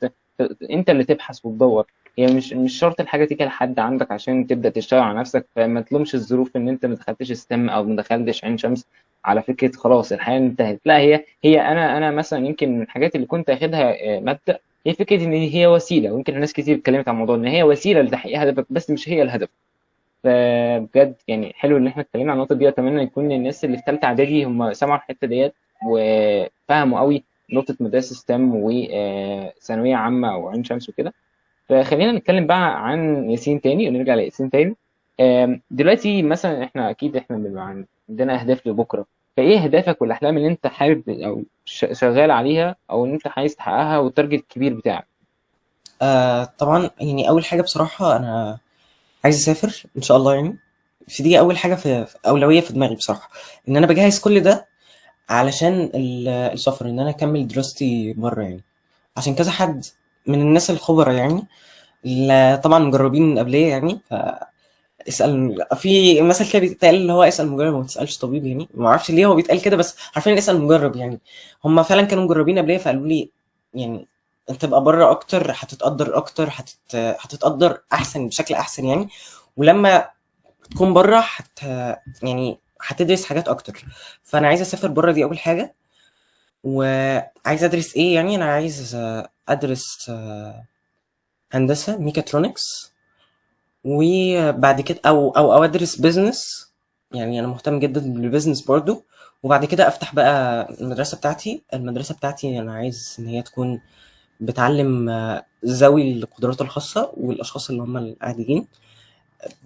انت اللي تبحث وتدور. هي مش شرط الحاجة تيجي لحد عندك عشان تبدأ تشتغل على نفسك، فما تلومش الظروف ان انت ما دخلتش ستيم او ما دخلتش عين شمس على فكرة خلاص الحياة انتهت. لا، هي انا مثلا يمكن من الحاجات اللي كنت اخدها مبدأ، هي فكرة ان هي وسيلة، ويمكن ناس كتير اتكلمت عن الموضوع ان هي وسيلة لتحقيق هدفك بس مش هي الهدف. فبجد يعني حلو ان احنا اتكلمنا عن النقطه دي، اتمنى يكون الناس اللي في ثالثه اعدادي هم سمعوا الحته ديت وفهموا قوي نقطه مدارس ستيم وثانويه عامه او عين شمس وكده. فخلينا نتكلم بقى عن ياسين تاني ونرجع لياسين تاني. دلوقتي مثلا احنا اكيد احنا بيبقى عندنا اهداف لبكره، فايه اهدافك والاحلام اللي انت حابب او شغال عليها او ان انت عايز تحققها والتارجت الكبير بتاعك؟ طبعا يعني اول حاجة بصراحة انا عايز اسافر ان شاء الله يعني. في دي اول حاجة، في اولوية في دماغي بصراحة، ان انا بجهز كل ده علشان السفر، ان انا اكمل دراستي بره يعني. عشان كذا حد من الناس الخبراء يعني، اللي طبعا مجربين قبليه يعني. اسال، في مثل كده بيتقال اللي هو اسال مجرب وما تسالش طبيب، يعني ما اعرفش ليه هو بيتقال كده، بس عارفين اسال مجرب يعني. هم فعلا كانوا مجربين قبليه فقالوا لي يعني انت تبقى بره اكتر، هتتقدر اكتر، هتتقدر احسن بشكل احسن يعني. ولما تكون بره يعني هتدرس حاجات اكتر. فانا عايز اسافر بره، دي اول حاجه. وعايز ادرس ايه يعني، انا عايز ادرس هندسه ميكاترونكس. وبعد كده او ادرس بيزنس، يعني انا مهتم جدا بالبيزنس برضو. وبعد كده افتح بقى المدرسه بتاعتي انا عايز ان هي تكون بتعلم ذوي القدرات الخاصه والاشخاص اللي هم العاديين،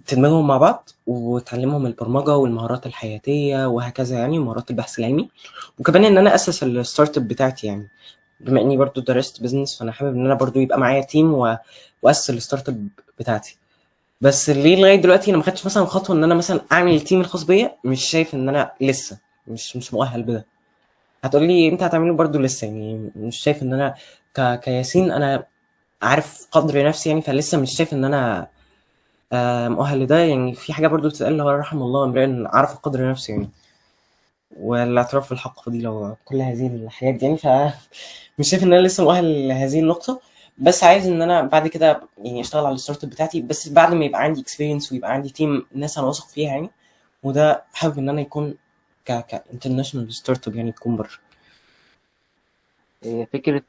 تدمجهم مع بعض وتعلمهم البرمجه والمهارات الحياتيه وهكذا، يعني مهارات البحث العلمي. وكمان ان انا اسس الستارت اب بتاعتي يعني، بما اني برضو درست بيزنس فانا حابب ان انا برضو يبقى معايا تيم واسس الستارت اب بتاعتي. بس ليه لغايه دلوقتي انا ما خدتش مثلا خطوه ان انا مثلا اعمل التيم الخاص بيا؟ مش شايف ان انا لسه مش مؤهل بده. هتقول لي انت هتعمله برضو لسه، يعني مش شايف ان انا كياسين انا عارف قدر نفسي يعني، فلسه مش شايف ان انا مؤهل لده يعني. في حاجه برضو بتتقال اللي هو رحم الله امرئ عرف قدر نفسه يعني. والاعتراف بالحق فضيلة وكل هذه الحاجات دي يعني. فمش شايف ان انا لسه مؤهل لهذه النقطة، بس عايز ان انا بعد كده يعني اشتغل على الستارت اب بتاعتي، بس بعد ما يبقى عندي اكسبيرينس ويبقى عندي تيم ناس انا واثق فيها يعني. وده حابب ان انا يكون ك انترناشونال ستارت اب يعني تكون بره. هي فكرة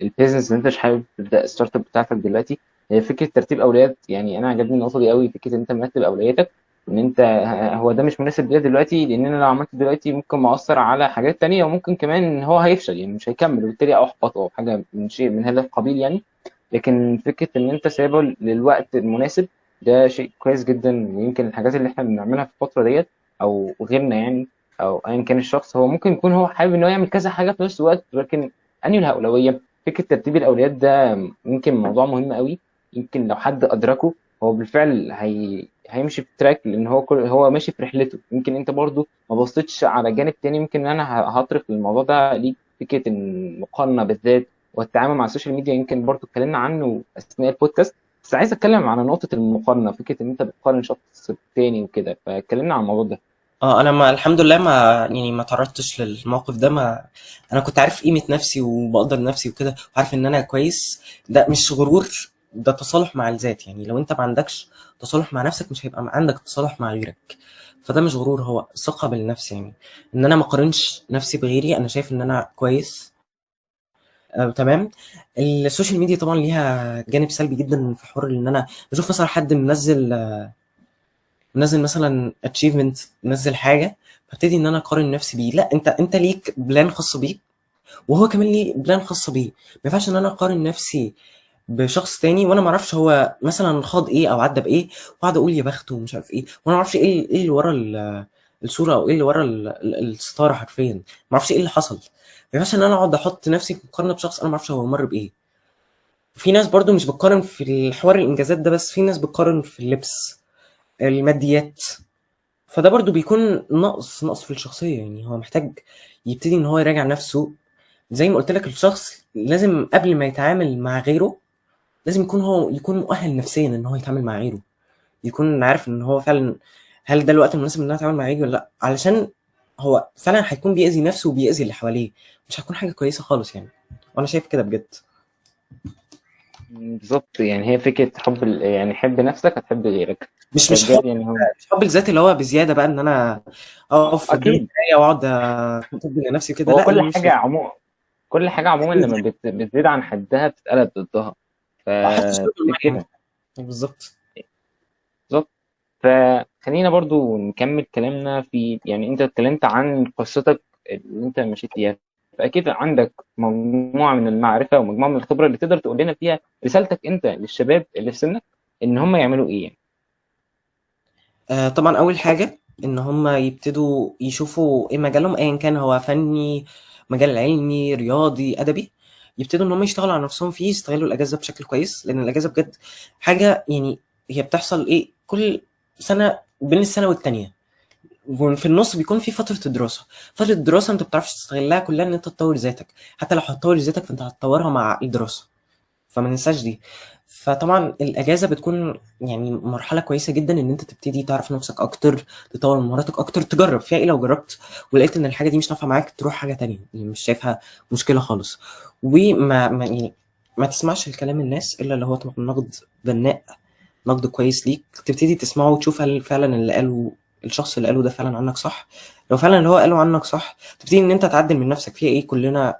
البيزنس اللي انت مش حابب تبدأ الستارت اب بتاعتك دلوقتي، هي فكرة ترتيب أولويات. يعني أنا عجبني النقطة دي قوي، فكرة إن أنت مرتب أولوياتك، إن أنت هو ده مش مناسب ليا دلوقتي، لأن أنا لو عملت دلوقتي ممكن ما أثر على حاجات تانية، وممكن كمان إن هو هيفشل يعني مش هيكمل، وبالتالي أحبط أو حاجة من شيء من هذا القبيل يعني. لكن فكرة إن أنت سايبه للوقت المناسب، ده شيء كويس جدا. ويمكن الحاجات اللي إحنا بنعملها في الفترة ديت أو غيرنا يعني، أو أيا كان الشخص، هو ممكن يكون هو حابب إن هو يعمل كذا حاجة في نفس الوقت، ولكن أنهي الأولوية. فكرة ترتيب الأولويات ده يمكن موضوع مهم قوي. يمكن لو حد أدركه هو بالفعل هيمشي في تراك، لأن هو ماشي في رحلته. يمكن أنت برضو ما بصيتش على جانب تاني، يمكن أنا هطرق الموضوع ده ليك، فكرة المقارنة بالذات والتعامل مع السوشيال ميديا، يمكن برضو اتكلمنا عنه أثناء البودكاست. بس عايز أتكلم على نقطة المقارنة، فكرة إن أنت بتقارن شخص تاني وكده، فاتكلمنا عن الموضوع ده. اه انا ما الحمد لله ما يعني ما تعرضتش للموقف ده. ما انا كنت عارف قيمة نفسي وبقدر نفسي وكده، وعارف ان انا كويس. ده مش غرور، ده تصالح مع الذات. يعني لو انت ما عندكش تصالح مع نفسك مش هيبقى عندك تصالح مع غيرك. فده مش غرور، هو ثقة بالنفس يعني. ان انا ما اقارنش نفسي بغيري، انا شايف ان انا كويس. تمام. السوشيال ميديا طبعا ليها جانب سلبي جدا في حوار ان انا بشوف مثلا حد منزل مثلا اتشيفمنت، منزل حاجه، فابتدي ان انا اقارن نفسي بيه. لا، انت ليك بلان خاص بيك، وهو كمان ليه بلان خاصه بيه. ما ينفعش ان انا اقارن نفسي بشخص تاني وانا ما اعرفش هو مثلا خاض ايه او عدى بايه، واقعد اقول يا بخته ومش عارف ايه، وانا ما اعرفش ايه اللي ورا الصوره، او ايه اللي ورا الستاره حرفيا. ما اعرفش ايه اللي حصل. ما ينفعش ان انا اقعد احط نفسي في مقارنه بشخص انا ما اعرفش هو مر بايه. في ناس برضو مش بتقارن في الحوار الانجازات ده بس، في ناس بتقارن في اللبس، الماديات. فده برضو بيكون نقص في الشخصية. يعني هو محتاج يبتدي ان هو يراجع نفسه. زي ما قلت لك، الشخص لازم قبل ما يتعامل مع غيره لازم يكون مؤهل نفسيا ان هو يتعامل مع غيره، يكون عارف ان هو فعلا هل ده الوقت المناسب ان انا اتعامل مع غيري ولا لا، علشان هو فعلا هيكون بيأذي نفسه وبيأذي اللي حواليه. مش هتكون حاجة كويسة خالص يعني. وانا شايف كده بجد. بالظبط، يعني هي فكرة حب يعني حب نفسك هتحب غيرك. مش حب، فبجد يعني هو مش حب الذات اللي هو بزيادة بقى ان انا اقف قدام أكيد. المراية واقعد اطب لنفسي كده. هو لا، كل مش حاجة عموما، كل حاجة عموما لما بتزيد عن حدها بتتقلب ضدها. حتى شرب المية فكده بالظبط. بالظبط. فخلينا برضو نكمل كلامنا في، يعني انت اتكلمت عن قصتك اللي انت مشيت فيها، فأكيد عندك مجموعة من المعرفة ومجموعة من الخبرة اللي تقدر تقول لنا فيها رسالتك انت للشباب اللي في سنك، ان هم يعملوا ايه يعني. طبعا اول حاجه ان هم يبتدوا يشوفوا ايه مجالهم، ايا كان هو فني، مجال علمي، رياضي، ادبي. يبتدوا ان هم يشتغلوا على نفسهم فيه، يستغلوا الاجازه بشكل كويس، لان الاجازه بجد حاجه يعني هي بتحصل ايه كل سنه بين السنه والتانيه. وفي النص بيكون في فتره الدراسه. فتره الدراسه انت بتعرفش تستغلها كلها ان انت تطور ذاتك. حتى لو هتطور ذاتك فانت هتطورها مع الدراسه، فما ننساش دي. فطبعا الاجازه بتكون يعني مرحله كويسه جدا ان انت تبتدي تعرف نفسك اكتر، تطور من مهاراتك اكتر، تجرب فيها ايه. لو جربت ولقيت ان الحاجه دي مش نافعه معاك تروح حاجه تانية، يعني مش شايفها مشكله خالص. وما ما يعني ما تسمعش الكلام الناس الا اللي هو طبعا نقد بناء، نقد كويس ليك، تبتدي تسمعه وتشوف هل فعلا اللي قاله الشخص اللي قاله ده فعلا عنك صح. لو فعلا اللي هو قاله عنك صح تبتدي ان انت تعدل من نفسك فيها ايه. كلنا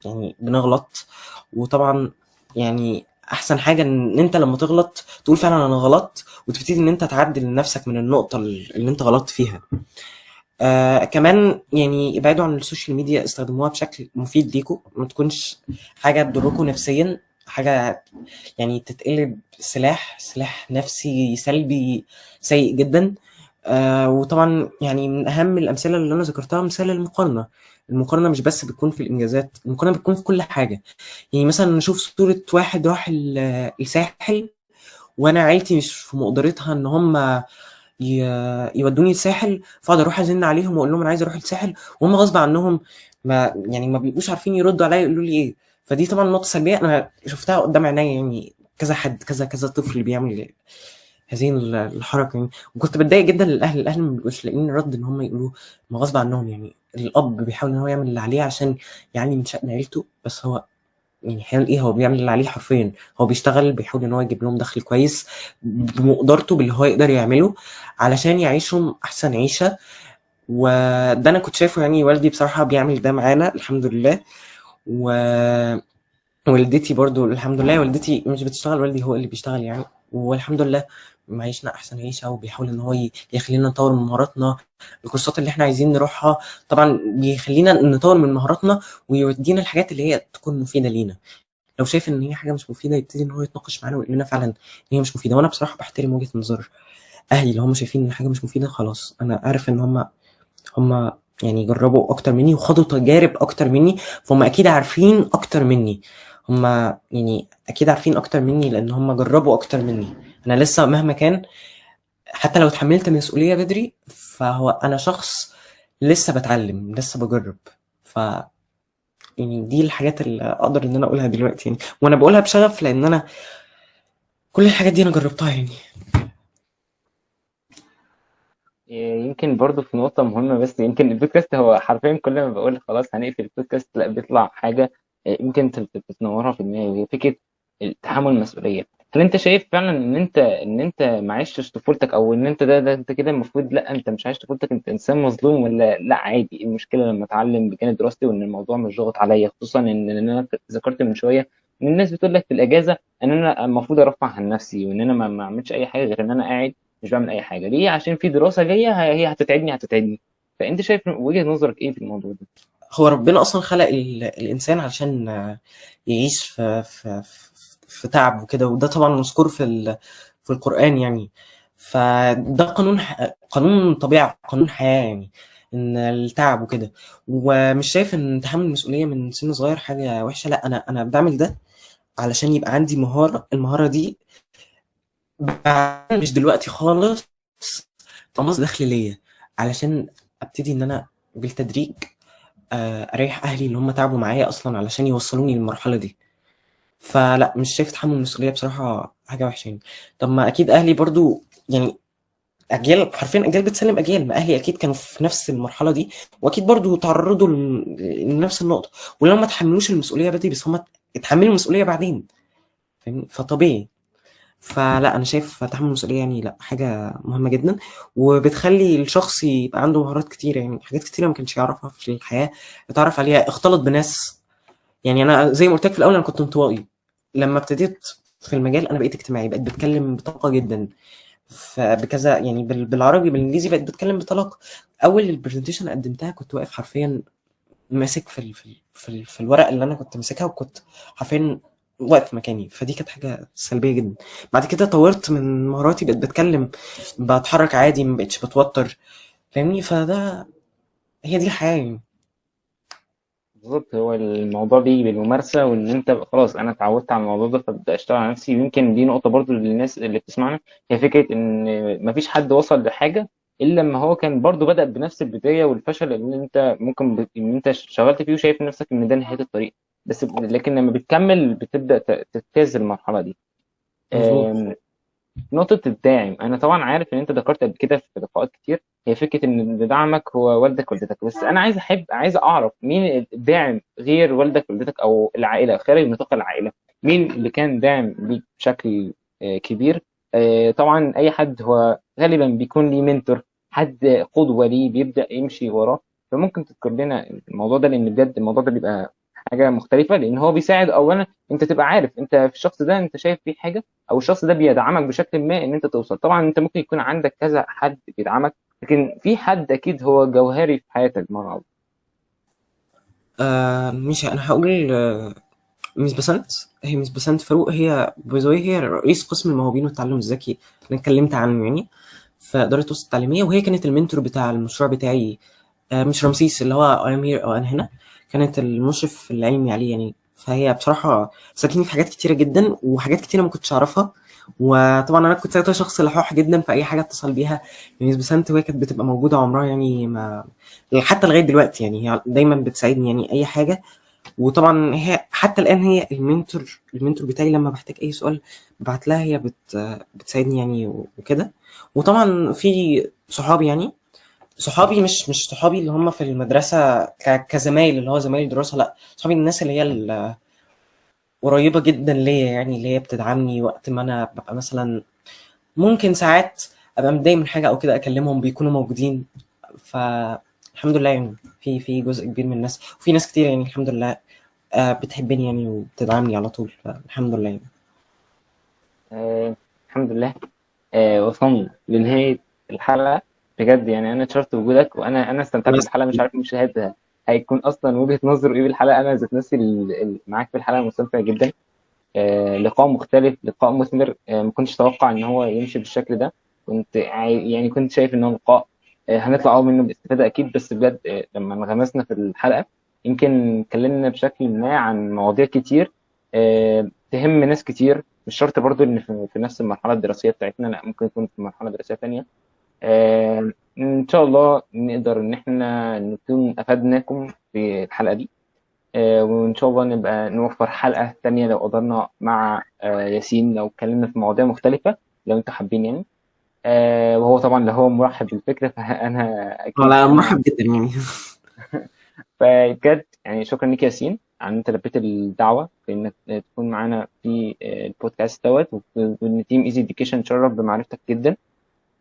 يعني بنغلط. وطبعا يعني احسن حاجه ان انت لما تغلط تقول فعلا انا غلطت، وتبتدي ان انت تعدل نفسك من النقطه اللي انت غلطت فيها. كمان يعني ابعدوا عن السوشيال ميديا، استخدموها بشكل مفيد ليكم، ما تكونش حاجه تضركم نفسيا، حاجه يعني تتقلب سلاح نفسي سلبي سيء جدا. وطبعا يعني من اهم الامثله اللي انا ذكرتها مثال المقارنه. المقارنه مش بس بتكون في الانجازات، المقارنه بتكون في كل حاجه. يعني مثلا نشوف صوره واحد راح الساحل، وانا عيلتي مش في مقدرتها ان هم يودوني الساحل، فاقعد اروح ازن عليهم واقول لهم انا عايز اروح الساحل، وهم غصب عنهم ما بيبقوش عارفين يردوا عليا يقولوا لي ايه. فدي طبعا نقطه سلبيه انا شفتها قدام عينيا. يعني كذا حد، كذا طفل بيعمل هذه الحركة يعني. وكنت باتضايق جدًا الأهل ما بيبقوش لاقيين رَد إن هم يقولوه، ما غصب عنهم يعني. الأب بيحاول إن هو يعمل اللي عليه عشان يعلّي من شأن عيلته، بس هو يعني هيعمل إيه؟ هو بيعمل اللي عليه حرفيًا، هو بيشتغل، بيحاول إن هو يجيب لهم دخل كويس بمقدرته، باللي هو يقدر يعمله علشان يعيشهم أحسن عيشة. وده أنا كنت شايفه يعني والدي بصراحة بيعمل ده معانا الحمد لله. ووالدتي برضه الحمد لله، والدتي مش بتشتغل، والدي هو اللي بيشتغل يعني. والحمد لله معيشنا أحسن عيشة، وبيحاول إن هو يخلّينا نطوّر من مهاراتنا. الكورسات اللي إحنا عايزين نروحها طبعًا بيخلّينا نطوّر من مهاراتنا، ويودّينا الحاجات اللي هي تكون مفيدة لينا. لو شايف إن هي حاجة مش مفيدة يبتدي إن هو يتناقش معانا ويقول لنا فعلًا إن هي مش مفيدة. وأنا بصراحة باحترم وجهة نظر أهلي، لو هُم شايفين إن حاجة مش مفيدة خلاص. أنا عارف إن هُم يعني جرّبوا أكتر منّي وخاضوا تجارب أكتر منّي، فهُم أكيد عارفين أكتر منّي. هُم يعني أكيد عارفين أكتر منّي لإن هُم جرّبوا أكتر منّي. أنا لسه مهما كان، حتى لو اتحمّلت مسؤولية بدري، فهو أنا شخص لسه باتعلّم، لسه باجرّب. ف يعني دي الحاجات اللي أقدر إن أنا أقولها دلوقتي يعني، وأنا باقولها بشغف لإن أنا كل الحاجات دي أنا جرّبتها يعني. يمكن برضه في نقطة مهمة، بس يمكن البودكاست هو حرفيا كل ما بقول خلاص هنقفل البودكاست لا بيطلع حاجة يمكن تنورها في دماغي، وهي فكرة تحمل المسؤولية. هل انت شايف فعلا ان انت ما عشتش طفولتك، او ان انت ده انت كده المفروض لا انت مش عايش طفولتك، انت انسان مظلوم، ولا لا عادي؟ إيه المشكلة لما اتعلم بجانب دراستي وان الموضوع مش ضاغط عليا؟ خصوصا ان انا ذكرت من شوية ان الناس بتقول لك في الاجازة ان انا المفروض ارفع عن نفسي، وان انا ما اعملش اي حاجة غير ان انا قاعد مش بعمل اي حاجه. ليه؟ عشان في دراسه جايه هي هتتعبني. فانت شايف وجهه نظرك ايه في الموضوع ده؟ هو ربنا أصلًا خلق الإنسان علشان يعيش في تعب وكده، وده طبعًا مذكور في القرآن يعني. فده قانون طبيعة، قانون حياة يعني، إن التعب وكده. ومش شايف إن تحمُّل المسؤولية من سِن صغير حاجة وحشة. لأ، أنا باعمل ده علشان يبقى عندي مهارة، المهارة دي مش دلوقتي خالص تبقى مصدر دخل ليّا، علشان أبتدي إن أنا بالتدريج أريّح أهلي اللي هم تعبوا معايا أصلًا علشان يوصّلوني للمرحلة دي. فلأ، مش شايف تحمُّل المسؤولية بصراحة حاجة وحشة يعني. طب ما أكيد أهلي برضه يعني أجيال، حرفيًا أجيال بتسلِّم أجيال. ما أهلي أكيد كانوا في نفس المرحلة دي، وأكيد برضه اتعرّضوا لنفس النقطة، ولو ما اتحمّلوش المسؤولية بدري بس هم اتحمّلوا المسؤولية بعدين، فاهمني؟ فطبيعي. فلأ، أنا شايف تحمُّل المسؤولية يعني لأ، حاجة مهمة جدًا، وبتخلّي الشخص يبقى عنده مهارات كتيرة يعني، حاجات كتيرة ما كانش يعرفها في الحياة اتعرّف عليها، اختلط بناس. يعني أنا زي ما قُلت لك في الأول أنا كنت انطوائي، لمّا ابتديت في المجال أنا بقيت اجتماعي، بقيت باتكلّم بطلاقة جدًا، بكذا يعني بالعربي، بالإنجليزي بقيت باتكلّم بطلاقة. أول presentation قدّمتها كنت واقف حرفيًا ماسك في الورقة اللي أنا كنت ماسكها، وكنت حرفيًا واقف مكاني. فدي كانت حاجة سلبية جدًا. بعد كده طوّرت من مهاراتي، بقيت باتكلّم، باتحرّك عادي، ما بقيتش باتوتّر، فاهمني؟ هي دي الحياة يعني. بالظبط، هو الموضوع بيجي بالممارسه، وان انت خلاص انا اتعودت على الموضوع ده فابدا اشتغل على نفسي. ويمكن دي نقطه برضو للناس اللي بتسمعنا، هي فكره ان مفيش حد وصل لحاجه الا لما هو كان برضو بدا بنفس البدايه والفشل اللي انت ممكن ان انت اشتغلت فيه وشايف نفسك ان ده نهايه الطريق. بس لكن لما بتكمل بتبدا تجتاز المرحله دي. مضبوط. نقطة الداعم، أنا طبعا عارف إن أنت ذكرت قبل كده في لقاءات كتير هي فكرة إن اللي دعمك هو والدك والدتك، بس أنا عايز أعرف مين الداعم غير والدك والدتك أو العائلة خارج نطاق العائلة. مين اللي كان داعم ليك بشكل كبير؟ طبعا أي حد هو غالبا بيكون ليه منتور، حد قدوة ليه بيبدأ يمشي وراه. فممكن تذكر لنا الموضوع ده، لأن بجد الموضوع ده بيبقى حاجة مختلفة، لأن هو بيساعد أولا أنت تبقى عارف أنت في الشخص ده أنت شايف فيه حاجة، او الشخص ده بيدعمك بشكل ما ان انت توصل. طبعا انت ممكن يكون عندك كذا حد بيدعمك، لكن في حد اكيد هو جوهري في حياتك مره. ماشي، أنا هاقول ميس بسنت. هي ميس بسنت فاروق، هي باي ذا واي هي رئيس قسم الموهوبين والتعلم الذكي اللي أنا اتكلمت عنه يعني في إدارة وسط التعليمية، وهي كانت المنتور بتاع المشروع بتاعي. مش رمسيس اللي هو I am here أو أنا هنا، كانت المشرف العلمي عليه يعني. فهي بصراحة ساعدتني في حاجات كتيرة جدا، وحاجات كتيرة ما كنتش أعرفها. وطبعا أنا كنت ساعتها شخص لحوح جدا في أي حاجة اتصل بيها ميس بسنت، وهي كانت بتبقى موجودة عمرها يعني ما، حتى لغاية دلوقتي يعني هي دايما بتساعدني يعني أي حاجة. وطبعا هي حتى الان هي المنتور بتاعي، لما بحتاج اي سؤال ببعت لها، هي بتساعدني يعني وكده. وطبعا في صحابي، يعني صحابي مش صحابي اللي هم في المدرسة كزمايل، اللي هو زمايل دراسة، لا صحابي الناس اللي هي قريبة جدا ليا، يعني اللي هي بتدعمني وقت ما انا ببقى مثلا ممكن ساعات ابقى متضايق من حاجة او كده، اكلمهم بيكونوا موجودين. فالحمد لله يعني في جزء كبير من الناس، وفي ناس كتير يعني الحمد لله بتحبني يعني وبتدعمني على طول، فالحمد لله يعني. الحمد لله. وصلنا لنهاية الحلقة. بجد يعني أنا اتشرفت بوجودك، وأنا استمتعت بس بالحلقة. مش عارف المشاهد هيكون أصلا وجهة نظره إيه بالحلقة. أنا ذات نفسي معاك في الحلقة مستمتع جدا. لقاء مختلف، لقاء مثمر. ما كنتش اتوقع ان هو يمشي بالشكل ده. يعني كنت شايف ان هو لقاء هنطلع منه باستفاده اكيد. بس بجد لما انغمسنا في الحلقه يمكن اتكلمنا بشكل ما عن مواضيع كتير تهم ناس كتير. مش شرط برضو ان في نفس المرحله الدراسيه بتاعتنا، لا ممكن يكون في مرحله دراسيه تانية. ان شاء الله نقدر ان احنا نكون افدناكم في الحلقه دي. وإن شاء الله نبقى نوفر حلقة تانية لو قدرنا مع ياسين، لو اتكلمنا في مواضيع مختلفة لو انتوا حابين يعني. وهو طبعا لو هو مرحب بالفكرة فأنا أكيد على أنا. مرحب جدا يعني. فبجد يعني شكرا لك ياسين عن انت لبيت الدعوة في انك تكون معانا في البودكاست دوت. وان تيم ايزي اديوكيشن تشرف بمعرفتك جدا.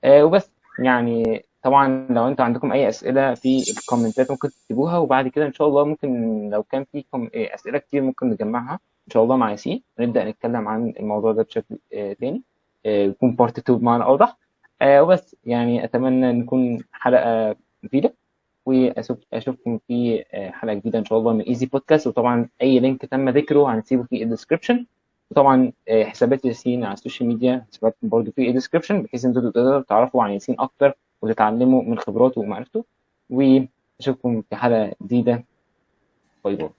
وبس يعني طبعا لو انتوا عندكم اي اسئله في الكومنتات ممكن تكتبوها، وبعد كده ان شاء الله ممكن لو كان في اسئله كتير ممكن نجمعها ان شاء الله مع ياسين ونبدا نتكلم عن الموضوع ده بشكل تاني. يكون بارت 2 بمعنى اوضح. وبس يعني اتمنى نكون حلقه مفيده. واشوفكم في حلقه جديده ان شاء الله من ايزي بودكاست. وطبعا اي لينك تم ذكره هنسيبه في الديسكربشن. وطبعا حسابات ياسين على السوشيال ميديا حساباتكم برضو في الديسكربشن، بحيث انتوا تقدروا تعرفوا عن ياسين اكتر وتتعلموا من خبراته ومعرفته. واشوفكم في حلقه جديده. باي باي.